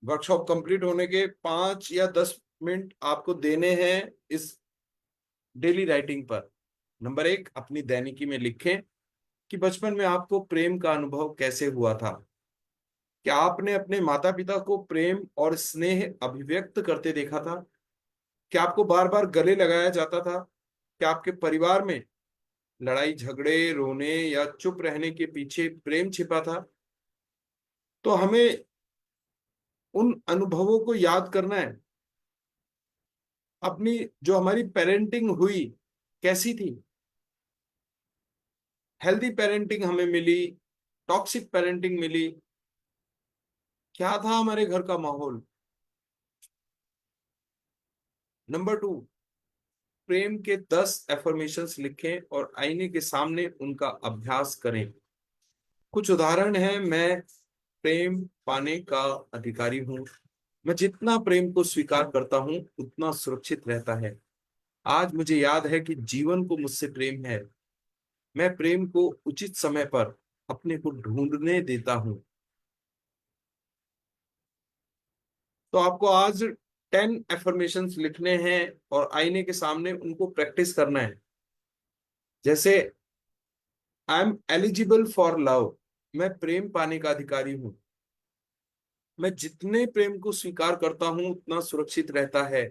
वर्कशॉप कंप्लीट होने के 5 या 10 मिनट आपको देने हैं इस डेली राइटिंग पर। नंबर 1, अपनी दैनिकी में लिखें कि बचपन में आपको प्रेम का अनुभव कैसे हुआ था। क्या आपने अपने माता पिता को प्रेम और स्नेह अभिव्यक्त करते देखा था? क्या आपको बार बार गले लगाया जाता था? क्या आपके परिवार में लड़ाई झगड़े, रोने या चुप रहने के पीछे प्रेम छिपा था? तो हमें उन अनुभवों को याद करना है। अपनी जो हमारी पेरेंटिंग हुई कैसी थी? हेल्दी पेरेंटिंग हमें मिली, टॉक्सिक पेरेंटिंग मिली, क्या था हमारे घर का माहौल? नंबर 2, प्रेम के 10 एफर्मेशंस लिखें और आईने के सामने उनका अभ्यास करें। कुछ उदाहरण है। मैं प्रेम पाने का अधिकारी हूँ। मैं जितना प्रेम को स्वीकार करता हूँ उतना सुरक्षित रहता है। आज मुझे याद है कि जीवन को मुझसे प्रेम है। मैं प्रेम को उचित समय पर अपने को ढूंढने देता हूँ। तो आपको आज 10 एफर्मेशंस लिखने हैं और आईने के सामने उनको प्रैक्टिस करना है। जैसे, I am eligible for love. मैं प्रेम पाने का अधिकारी हूँ। मैं जितने प्रेम को स्वीकार करता हूँ उतना सुरक्षित रहता है।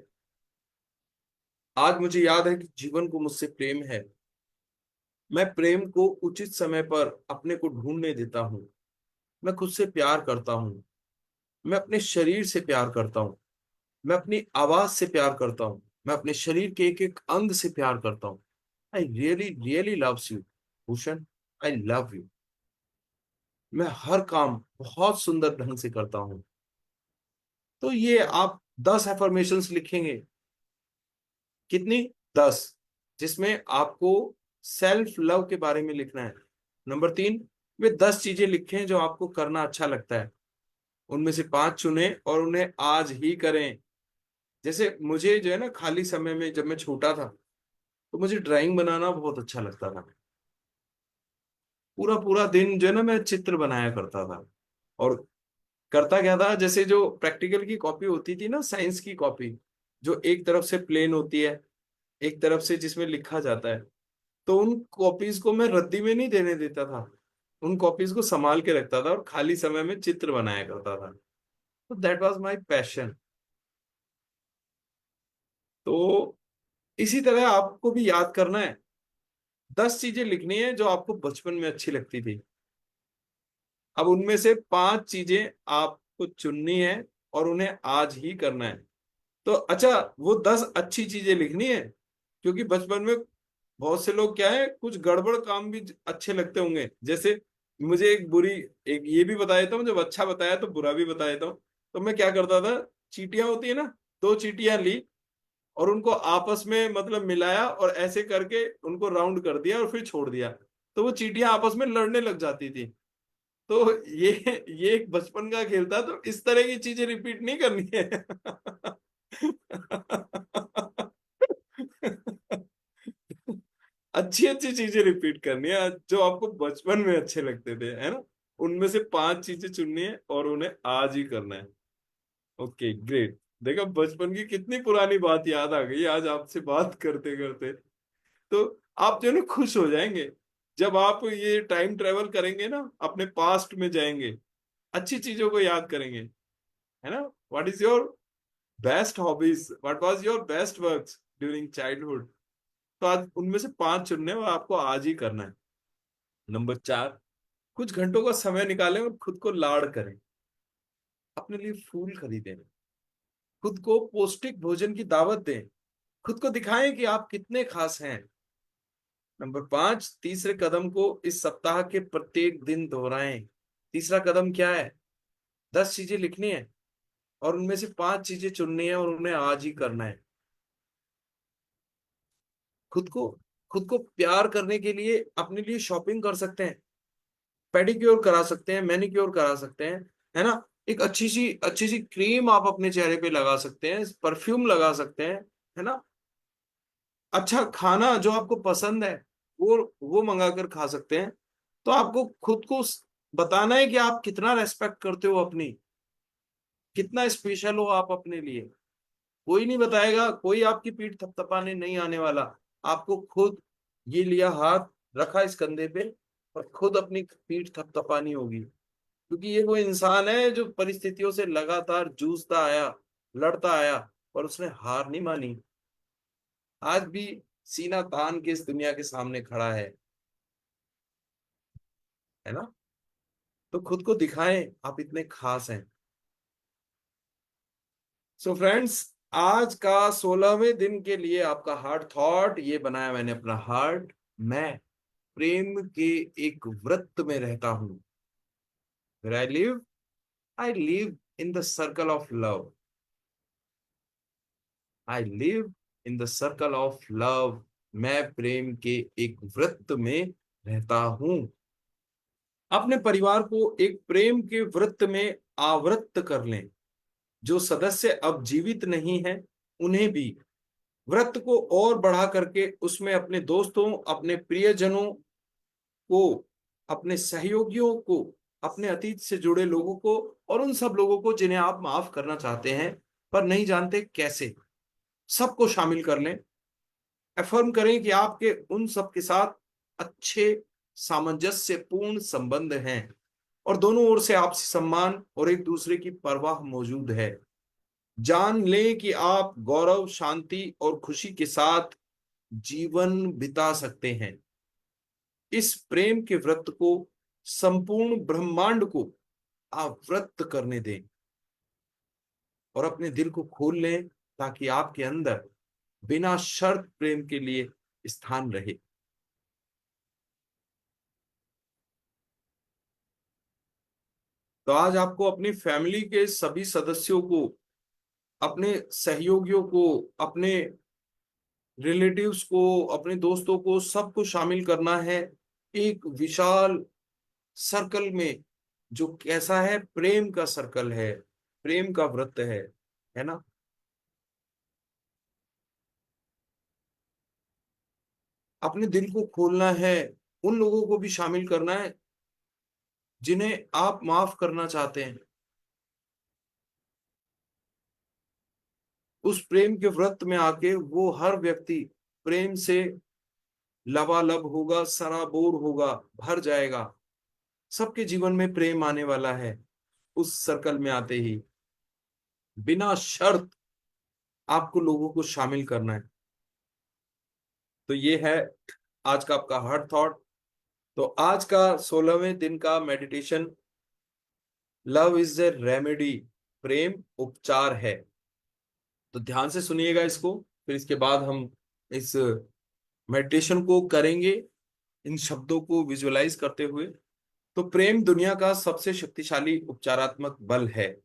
आज मुझे याद है कि जीवन को मुझसे प्रेम है। मैं प्रेम को उचित समय पर अपने को ढूंढने देता हूँ। मैं खुद से प्यार करता हूँ। मैं अपने शरीर से प्यार करता हूँ। मैं अपनी आवाज से प्यार करता हूँ। मैं अपने शरीर के एक एक अंग से प्यार करता हूँ। I really really loves you Bhushan. I love you. मैं हर काम बहुत सुंदर ढंग से करता हूँ। तो ये आप 10 एफर्मेशंस लिखेंगे। कितनी? 10। जिसमें आपको सेल्फ लव के बारे में लिखना है। नंबर 3, वे 10 चीजें लिखें जो आपको करना अच्छा लगता है। उनमें से 5 चुने और उन्हें आज ही करें। जैसे मुझे जो है ना, खाली समय में जब मैं छोटा था तो मुझे ड्राइंग बनाना बहुत अच्छा लगता था। पूरा पूरा दिन जो है ना मैं चित्र बनाया करता था। और करता क्या था, जैसे जो प्रैक्टिकल की कॉपी होती थी ना, साइंस की कॉपी, जो एक तरफ से प्लेन होती है, एक तरफ से जिसमें लिखा जाता है, तो उन कॉपीज को मैं रद्दी में नहीं देने देता था। उन कॉपीज को संभाल के रखता था और खाली समय में चित्र बनाया करता था। तो दैट वाज माय पैशन। तो इसी तरह आपको भी याद करना है। 10 चीजें लिखनी है जो आपको बचपन में अच्छी लगती थी। अब उनमें से 5 चीजें आपको चुननी है और उन्हें आज ही करना है। तो अच्छा, वो 10 अच्छी चीजें लिखनी है, क्योंकि बचपन में बहुत से लोग क्या है, कुछ गड़बड़ काम भी अच्छे लगते होंगे। जैसे मुझे एक ये भी बता देता हूँ, जब अच्छा बताया तो बुरा भी बता देता हूँ। तो मैं क्या करता था, चीटियां होती है ना, 2 चीटियां ली और उनको आपस में मतलब मिलाया और ऐसे करके उनको राउंड कर दिया और फिर छोड़ दिया। तो वो चीटियां आपस में लड़ने लग जाती थी। तो ये एक बचपन का खेल था। तो इस तरह की चीजें रिपीट नहीं करनी है। अच्छी अच्छी चीजें रिपीट करनी है जो आपको बचपन में अच्छे लगते थे, है ना। उनमें से 5 चीजें चुननी है और उन्हें आज ही करना है। Okay, great. देखो बचपन की कितनी पुरानी बात याद आ गई आज आपसे बात करते करते। तो आप जो है ना खुश हो जाएंगे जब आप ये टाइम ट्रेवल करेंगे ना, अपने पास्ट में जाएंगे, अच्छी चीजों को याद करेंगे, है ना। What is your best hobbies, what was your best works during childhood. तो आज उनमें से 5 चुनने हैं और आपको आज ही करना है। नंबर 4, कुछ घंटों का समय निकालें और खुद को लाड़ करें। अपने लिए फूल खरीदें। खुद को पौष्टिक भोजन की दावत दें। खुद को दिखाएं कि आप कितने खास हैं। नंबर 5, तीसरे कदम को इस सप्ताह के प्रत्येक दिन दोहराएं। तीसरा कदम क्या है? 10 चीजें लिखनी है और उनमें से 5 चीजें चुननी है और उन्हें आज ही करना है। खुद को खुद को प्यार करने के लिए अपने लिए शॉपिंग कर सकते हैं, पेडिक्योर करा सकते हैं, मैनिक्योर करा सकते हैं, है ना। एक अच्छी सी क्रीम आप अपने चेहरे पे लगा सकते हैं, परफ्यूम लगा सकते हैं, है ना। अच्छा खाना जो आपको पसंद है वो मंगा कर खा सकते हैं। तो आपको खुद को बताना है कि आप कितना रेस्पेक्ट करते हो अपनी, कितना स्पेशल हो आप अपने लिए। कोई नहीं बताएगा, कोई आपकी पीठ थपथपाने नहीं आने वाला। आपको खुद ये लिया हाथ, रखा इस कंधे पे और खुद अपनी पीठ थपथपानी होगी, क्योंकि ये वो इंसान है जो परिस्थितियों से लगातार जूझता आया, लड़ता आया और उसने हार नहीं मानी। आज भी सीना तान के इस दुनिया के सामने खड़ा है ना। तो खुद को दिखाएं आप इतने खास हैं। सो फ्रेंड्स, आज का 16वें दिन के लिए आपका हार्ट थॉट ये बनाया मैंने अपना हार्ट। मैं प्रेम के एक वृत्त में रहता हूं। Where I live in the circle of love. I live in the circle of love, मैं प्रेम के एक वृत्त में रहता हूं। अपने परिवार को एक प्रेम के वृत्त में आवृत्त कर लें। जो सदस्य अब जीवित नहीं है, उन्हें भी व्रत को और बढ़ा करके उसमें अपने दोस्तों, अपने प्रियजनों को, अपने सहयोगियों को, अपने अतीत से जुड़े लोगों को और उन सब लोगों को जिन्हें आप माफ करना चाहते हैं पर नहीं जानते कैसे, सबको शामिल कर लें। अफर्म करें कि आपके उन सब के साथ अच्छे सामंजस्यपूर्ण संबंध हैं और दोनों ओर से आपसी सम्मान और एक दूसरे की परवाह मौजूद है। जान लें कि आप गौरव, शांति और खुशी के साथ जीवन बिता सकते हैं। इस प्रेम के व्रत को संपूर्ण ब्रह्मांड को आवृत्त करने दें और अपने दिल को खोल लें ताकि आपके अंदर बिना शर्त प्रेम के लिए स्थान रहे। तो आज आपको अपनी फैमिली के सभी सदस्यों को, अपने सहयोगियों को, अपने रिलेटिव्स को, अपने दोस्तों को, सबको शामिल करना है एक विशाल सर्कल में, जो कैसा है, प्रेम का सर्कल है, प्रेम का व्रत है ना। अपने दिल को खोलना है, उन लोगों को भी शामिल करना है जिन्हें आप माफ करना चाहते हैं। उस प्रेम के व्रत में आके वो हर व्यक्ति प्रेम से लबालब होगा, सराबोर होगा, भर जाएगा। सबके जीवन में प्रेम आने वाला है उस सर्कल में आते ही। बिना शर्त आपको लोगों को शामिल करना है। तो ये है आज का आपका हर्ट थॉट। तो आज का 16वें दिन का meditation, love is a remedy, प्रेम उपचार है। तो ध्यान से सुनिएगा इसको, फिर इसके बाद हम इस मेडिटेशन को करेंगे इन शब्दों को विजुअलाइज करते हुए। तो प्रेम दुनिया का सबसे शक्तिशाली उपचारात्मक बल है।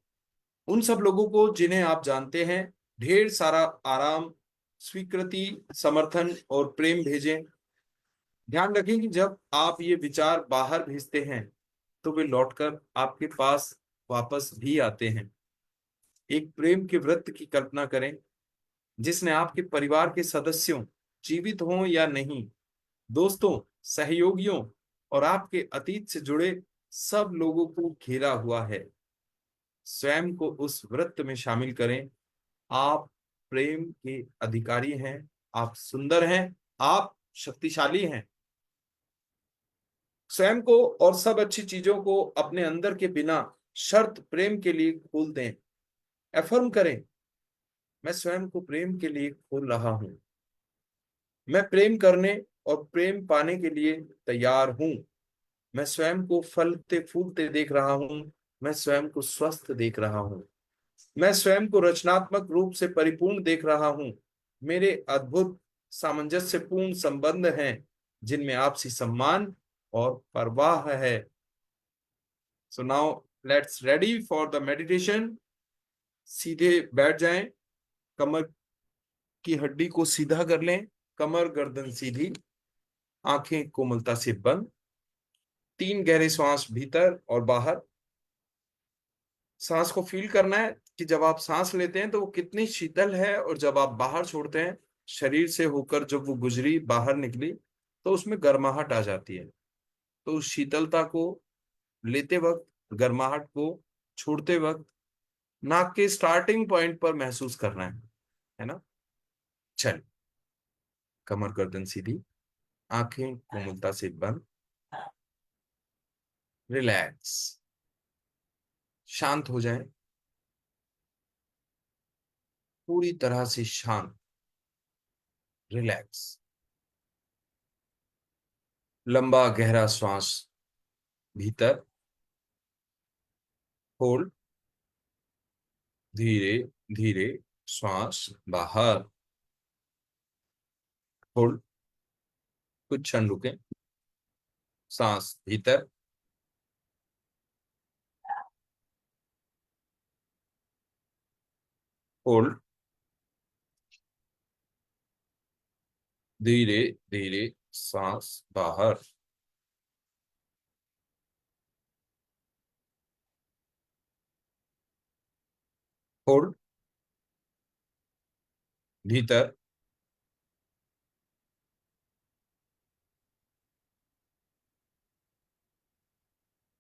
उन सब लोगों को जिन्हें आप जानते हैं ढेर सारा आराम, स्वीकृति, समर्थन और प्रेम भेजें। ध्यान रखें कि जब आप ये विचार बाहर भेजते हैं तो वे लौटकर आपके पास वापस भी आते हैं। एक प्रेम के व्रत की कल्पना करें जिसने आपके परिवार के सदस्यों, जीवित हों या नहीं, दोस्तों, सहयोगियों और आपके अतीत से जुड़े सब लोगों को घेरा हुआ है। स्वयं को उस व्रत में शामिल करें। आप प्रेम के अधिकारी हैं, आप सुंदर हैं, आप शक्तिशाली हैं। स्वयं को और सब अच्छी चीजों को अपने अंदर के बिना शर्त प्रेम के लिए खोल दें। एफर्म करें, मैं स्वयं को प्रेम के लिए खोल रहा हूं। मैं प्रेम करने और प्रेम पाने के लिए तैयार हूं। मैं स्वयं को फलते फूलते देख रहा हूं। मैं स्वयं को स्वस्थ देख रहा हूं। मैं स्वयं को रचनात्मक रूप से परिपूर्ण देख रहा हूं। मेरे अद्भुत सामंजस्यपूर्ण संबंध हैं जिनमें आपसी सम्मान और परवाह है। So now let's ready for the meditation. सीधे बैठ जाएं, कमर की हड्डी को सीधा कर लें, कमर गर्दन सीधी, आंखें कोमलता से बंद। 3 गहरे श्वास भीतर और बाहर। सांस को फील करना है कि जब आप सांस लेते हैं तो वो कितनी शीतल है और जब आप बाहर छोड़ते हैं, शरीर से होकर जब वो गुजरी, बाहर निकली, तो उसमें गर्माहट आ जाती है। तो उस शीतलता को लेते वक्त, गर्माहट को छोड़ते वक्त नाक के स्टार्टिंग पॉइंट पर महसूस करना है ना। चल, कमर गर्दन सीधी, आंखें कोमलता से बंद, रिलैक्स, शांत हो जाए, पूरी तरह से शांत, रिलैक्स। लंबा गहरा श्वास भीतर, होल्ड, धीरे धीरे श्वास बाहर, होल्ड, कुछ क्षण रुकें, सांस भीतर, होल्ड, धीरे धीरे सांस बाहर। होल्ड। भीतर।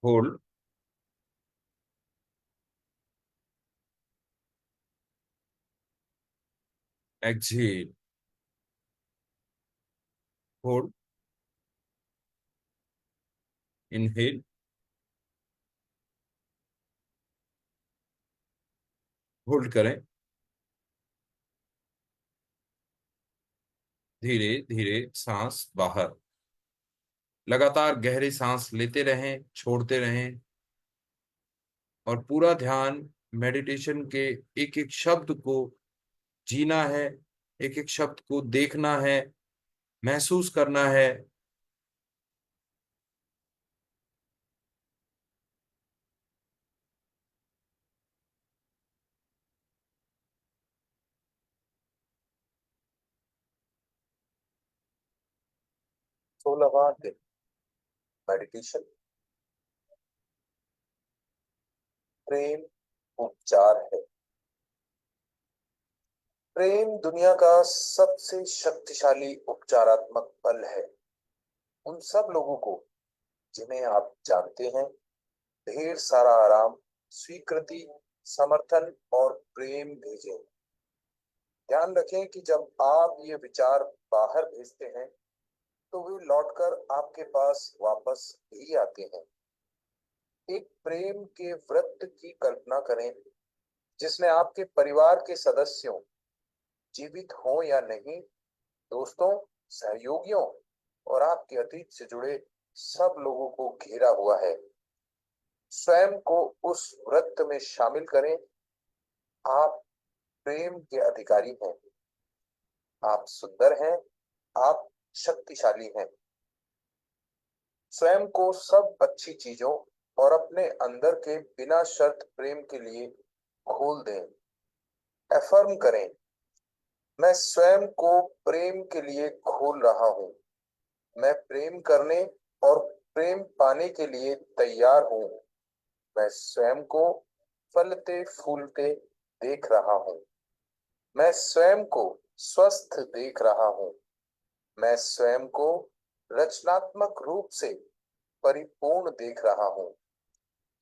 Hold. Exhale. Hold. Inhale. Hold करें। धीरे धीरे सांस बाहर। लगातार गहरी सांस लेते रहें, छोड़ते रहें, और पूरा ध्यान मेडिटेशन के एक एक शब्द को जीना है, एक एक शब्द को देखना है, महसूस करना है। सोलहवां दिन मेडिटेशन। प्रेम उपचार है। प्रेम दुनिया का सबसे शक्तिशाली उपचारात्मक बल है। उन सब लोगों को जिन्हें आप जानते हैं, ढेर सारा आराम, स्वीकृति, समर्थन और प्रेम भेजें। ध्यान रखें कि जब आप ये विचार बाहर भेजते हैं तो वे लौटकर आपके पास वापस भी आते हैं। एक प्रेम के व्रत की कल्पना करें जिसमें आपके परिवार के सदस्यों, जीवित हों या नहीं, दोस्तों, सहयोगियों और आपके अतीत से जुड़े सब लोगों को घेरा हुआ है। स्वयं को उस व्रत में शामिल करें। आप प्रेम के अधिकारी हैं। आप सुंदर हैं। आप शक्तिशाली हैं। स्वयं को सब अच्छी चीजों और अपने अंदर के बिना शर्त प्रेम के लिए खोल दें। एफर्म करें, मैं स्वयं को प्रेम के लिए खोल रहा हूँ। मैं प्रेम करने और प्रेम पाने के लिए तैयार हूँ। मैं स्वयं को फलते फूलते देख रहा हूँ। मैं स्वयं को स्वस्थ देख रहा हूँ। मैं स्वयं को रचनात्मक रूप से परिपूर्ण देख रहा हूँ।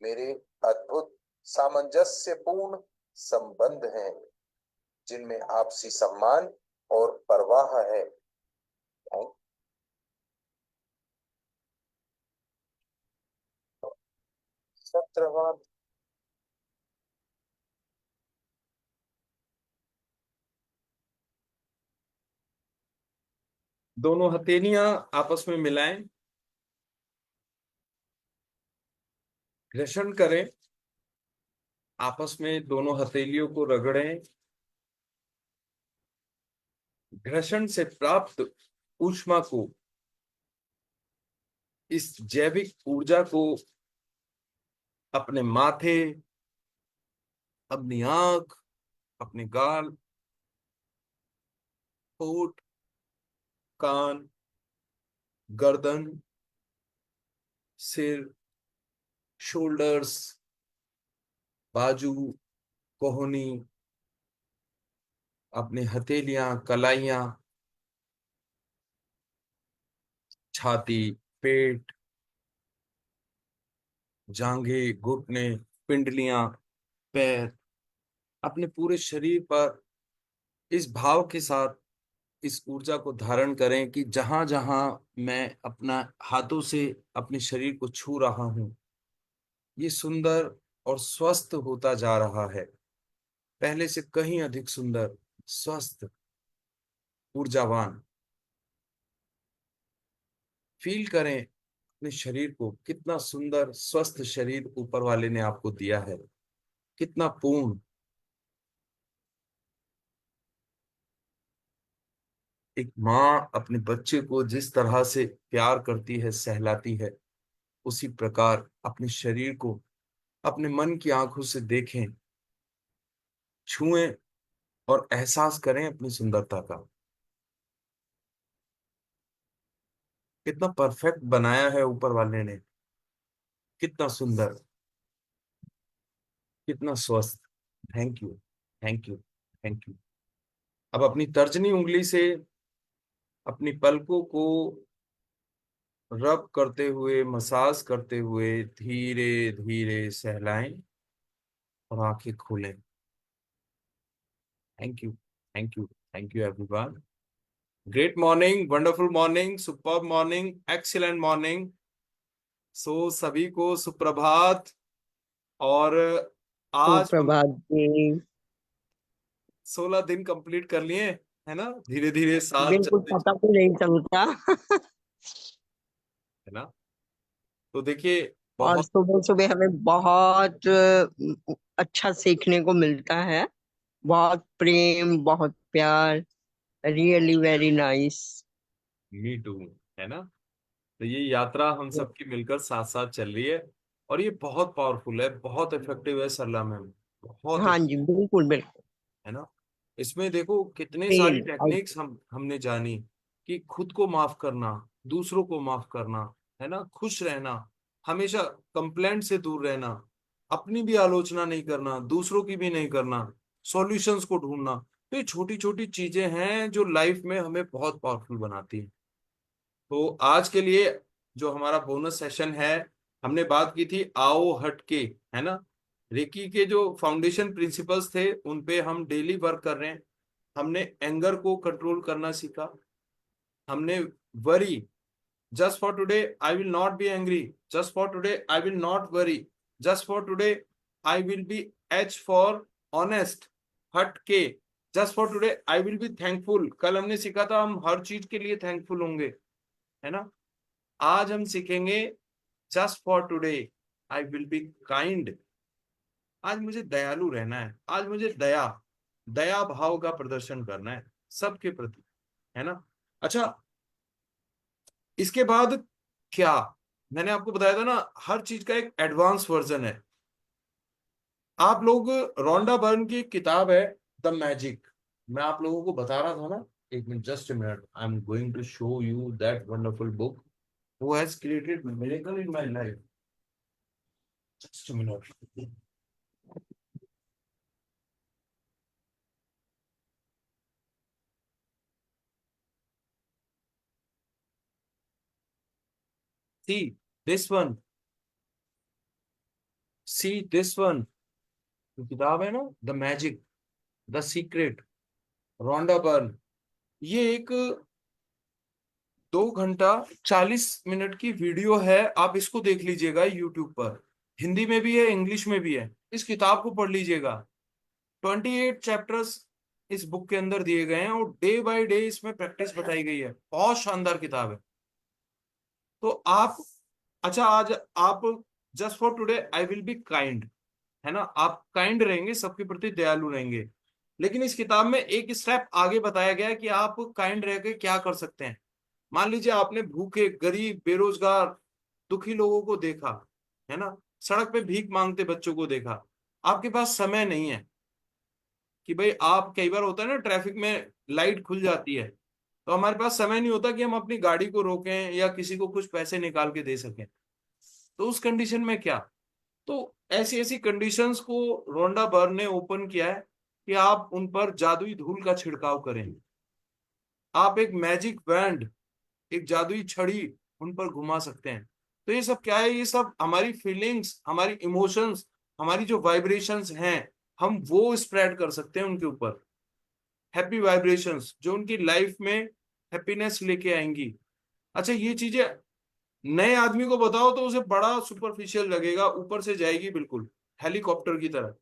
मेरे अद्भुत सामंजस्यपूर्ण संबंध हैं जिनमें आपसी सम्मान और परवाह है। 17वां। दोनों हथेलियां आपस में मिलाएं। घर्षण करें। आपस में दोनों हथेलियों को रगड़ें। घर्षण से प्राप्त ऊष्मा को, इस जैविक ऊर्जा को अपने माथे, अपनी आंख, अपने गाल, होठ, कान, गर्दन, सिर, शोल्डर्स, बाजू, कोहनी, अपनी हथेलियां, कलाइयां, छाती, पेट, जांघें, घुटने, पिंडलियां, पैर, अपने पूरे शरीर पर इस भाव के साथ इस ऊर्जा को धारण करें कि जहां जहां मैं अपना हाथों से अपने शरीर को छू रहा हूं, ये सुंदर और स्वस्थ होता जा रहा है। पहले से कहीं अधिक सुंदर, स्वस्थ, ऊर्जावान। फील करें अपने शरीर को, कितना सुंदर स्वस्थ शरीर ऊपर वाले ने आपको दिया है, कितना पूर्ण। एक माँ अपने बच्चे को जिस तरह से प्यार करती है, सहलाती है, उसी प्रकार अपने शरीर को अपने मन की आंखों से देखें, छुएं और एहसास करें अपनी सुंदरता का। कितना परफेक्ट बनाया है ऊपर वाले ने, कितना सुंदर, कितना स्वस्थ। Thank you, thank you, thank you. अब अपनी तर्जनी उंगली से अपनी पलकों को रब करते हुए, मसाज करते हुए धीरे धीरे सहलाएं और आंखें खोलें। Thank you, thank you, thank you everyone. Great morning, wonderful morning, superb morning, excellent morning. So सभी को सुप्रभात। और आज हम सुप्रभात जी। 16 दिन कंप्लीट कर लिए, है ना, धीरे धीरे साथ बिल्कुल चलते पता चलते, भी नहीं चलता। है ना। तो देखिए, और बहुत सुबह सुबह हमें बहुत अच्छा सीखने को मिलता है। बहुत प्रेम, बहुत प्यार। Really very nice. Me too, है ना। तो ये यात्रा हम सबकी मिलकर साथ साथ चल रही है, और ये बहुत पावरफुल है, बहुत इफेक्टिव है सरला मैम, बहुत, हाँ जी, बिल्कुल बिल्कुल। है ना। इसमें देखो कितनी सारी सेम। टेक्निक्स हमने जानी, कि खुद को माफ करना, दूसरों को माफ करना, है ना, खुश रहना, हमेशा कंप्लेंट से दूर रहना, अपनी भी आलोचना नहीं करना, दूसरों की भी नहीं करना, सॉल्यूशंस को ढूंढना। तो ये छोटी छोटी चीजें हैं जो लाइफ में हमें बहुत पावरफुल बनाती हैं। तो आज के लिए जो हमारा बोनस सेशन है, हमने बात की थी आओ हटके, है ना। रेकी के जो फाउंडेशन प्रिंसिपल्स थे उन पे हम डेली वर्क कर रहे हैं। हमने एंगर को कंट्रोल करना सीखा। हमने worry, just for today I will not be angry, just for today I will not worry, just for today I will be H for honest, हट के, just for today I will be thankful. कल हमने सीखा था हम हर चीज के लिए थैंकफुल होंगे, है ना। आज हम सीखेंगे just for today I will be kind. आज मुझे दयालु रहना है, आज मुझे दया, दया भाव का प्रदर्शन करना है सबके प्रति, है ना। अच्छा, इसके बाद क्या, मैंने आपको बताया था ना, हर चीज का एक एडवांस वर्जन है। आप लोग, रोंडा बर्न की एक किताब है द मैजिक, मैं आप लोगों को बता रहा था ना, एक minute, just a minute, I am going to show you that wonderful book who has created miracle in my life. Just a minute. See this one, see this one, जो किताब है ना, The Magic, The Secret, Rhonda Byrne. ये एक 2 घंटा 40 minute की video है, आप इसको देख लीजिएगा यूट्यूब पर। हिंदी में भी है, इंग्लिश में भी है। इस किताब को पढ़ लीजिएगा। 28 चैप्टर्स इस बुक के अंदर दिए गए हैं, और डे बाय डे इसमें प्रैक्टिस बताई गई है। बहुत शानदार किताब है। तो आप, अच्छा, आज आप, just for today I will be kind, है ना, आप काइंड रहेंगे, सबके प्रति दयालु रहेंगे। लेकिन इस किताब में एक स्टेप आगे बताया गया है कि आप काइंड रह के क्या कर सकते हैं। मान लीजिए आपने भूखे, गरीब, बेरोजगार, दुखी लोगों को देखा, है ना, सड़क पे भीख मांगते बच्चों को देखा। आपके पास समय नहीं है कि भाई, आप, कई बार होता है ना, ट्रैफिक में लाइट खुल जाती है, तो हमारे पास समय नहीं होता कि हम अपनी गाड़ी को रोकें या किसी को कुछ पैसे निकाल के दे सकें। तो उस कंडीशन में क्या, तो ऐसी ऐसी कंडीशंस को रोंडा बर्न ने ओपन किया है कि आप उन पर जादुई धूल का छिड़काव करें। आप एक मैजिक बैंड, एक जादुई छड़ी उन पर घुमा सकते हैं। तो ये सब क्या है, ये सब हमारी फीलिंग्स, हमारी इमोशंस, हमारी जो वाइब्रेशंस हैं, हम वो स्प्रेड कर सकते हैं उनके ऊपर। हैप्पी वाइब्रेशंस जो उनकी लाइफ में हैप्पीनेस लेके आएंगी। अच्छा, ये चीजें नए आदमी को बताओ तो उसे बड़ा सुपरफिशियल लगेगा, ऊपर से जाएगी बिल्कुल हेलीकॉप्टर की तरह।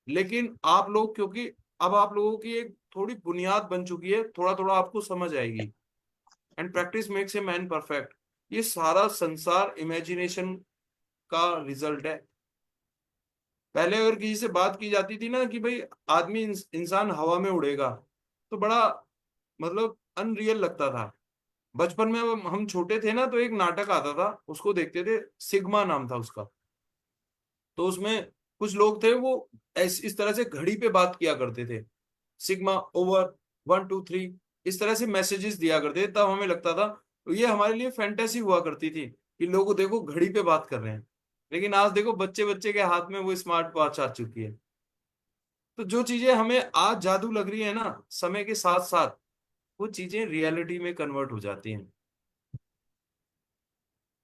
लेकिन आप लोग, क्योंकि अब आप लोगों की एक थोड़ी बुनियाद बन चुकी है, थोड़ा थोड़ा आपको समझ आएगी। And practice makes a man perfect. ये सारा संसार इमेजिनेशन का रिजल्ट है। पहले अगर किसी से बात की जाती थी ना कि भाई आदमी, इंसान हवा में उड़ेगा, तो बड़ा, मतलब अनरियल लगता था। बचपन में हम छोटे थे ना, तो एक नाटक आता था, उसको देखते थे, सिग्मा नाम था उसका। तो उसमें कुछ लोग थे, वो इस तरह से घड़ी पे बात किया करते थे, सिग्मा ओवर 1 2 3, इस तरह से मैसेजेस दिया करते थे। तब हमें लगता था तो ये हमारे लिए फैंटेसी हुआ करती थी कि लोगों देखो घड़ी पे बात कर रहे हैं, लेकिन आज देखो बच्चे बच्चे के हाथ में वो स्मार्ट वॉच आ चुकी है। तो जो चीजें हमें आज जादू लग रही है ना, समय के साथ साथ वो चीजें रियलिटी में कन्वर्ट हो जाती हैं।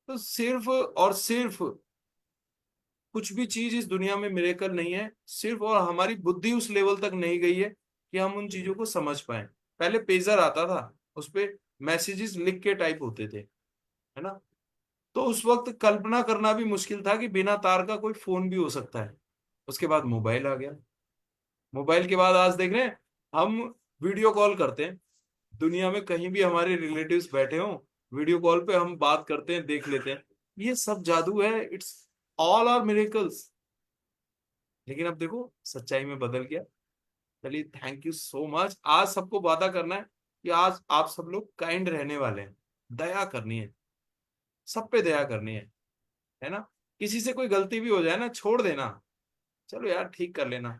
तो सिर्फ और सिर्फ कुछ भी चीज इस दुनिया में मिरेकल नहीं है, सिर्फ और हमारी बुद्धि उस लेवल तक नहीं गई है कि हम उन चीजों को समझ पाए। पहले पेजर आता था, उस पे मैसेजेस लिख के टाइप होते थे, है ना। तो उस वक्त कल्पना करना भी मुश्किल था कि बिना तार का कोई फोन भी हो सकता है। उसके बाद मोबाइल आ गया, मोबाइल के बाद आज देख रहे हैं हम वीडियो कॉल करते हैं, दुनिया में कहीं भी हमारे रिलेटिव्स बैठे हों, वीडियो कॉल पे हम बात करते हैं, देख लेते हैं। ये सब जादू है, इट्स ऑल आर मिरेकल्स। लेकिन अब देखो सच्चाई में बदल गया। चलिए थैंक यू सो मच। आज सबको वादा करना है कि आज आप सब लोग काइंड रहने वाले हैं, दया करनी है, सब पे दया करनी है ना। किसी से कोई गलती भी हो जाए ना, छोड़ देना, चलो यार ठीक कर लेना,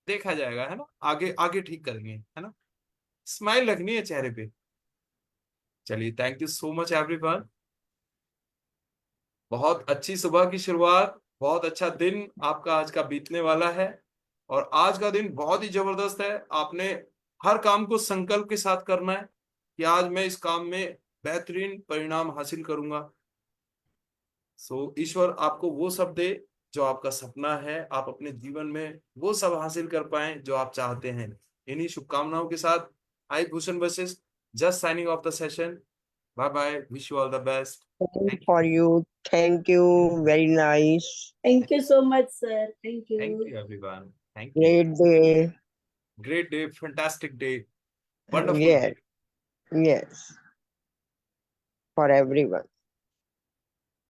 देखा जाएगा, है ना, आगे आगे ठीक करेंगे, है ना। स्माइल रखनी है चेहरे पे। चलिए thank you so much everyone. बहुत अच्छी सुबह की शुरुआत, बहुत अच्छा दिन आपका आज का बीतने वाला है। और आज का दिन बहुत ही जबरदस्त है। आपने हर काम को संकल्प के साथ करना है कि आज मैं इस काम में बेहतरीन परिणाम हासिल करूंगा। सो ईश्वर आपको वो सब दे जो आपका सपना है, आप अपने जीवन में वो सब हासिल कर पाए जो आप चाहते हैं। इन्हीं शुभकामनाओं के साथ I Bhushan Vashishth just signing off the session. Bye bye, wish you all the best. Thank For you. Thank you. Very nice. Thank you so much, sir. Thank you you. everyone, thank you। Great day. Great day, fantastic day, wonderful Yes. day। Yes. For everyone.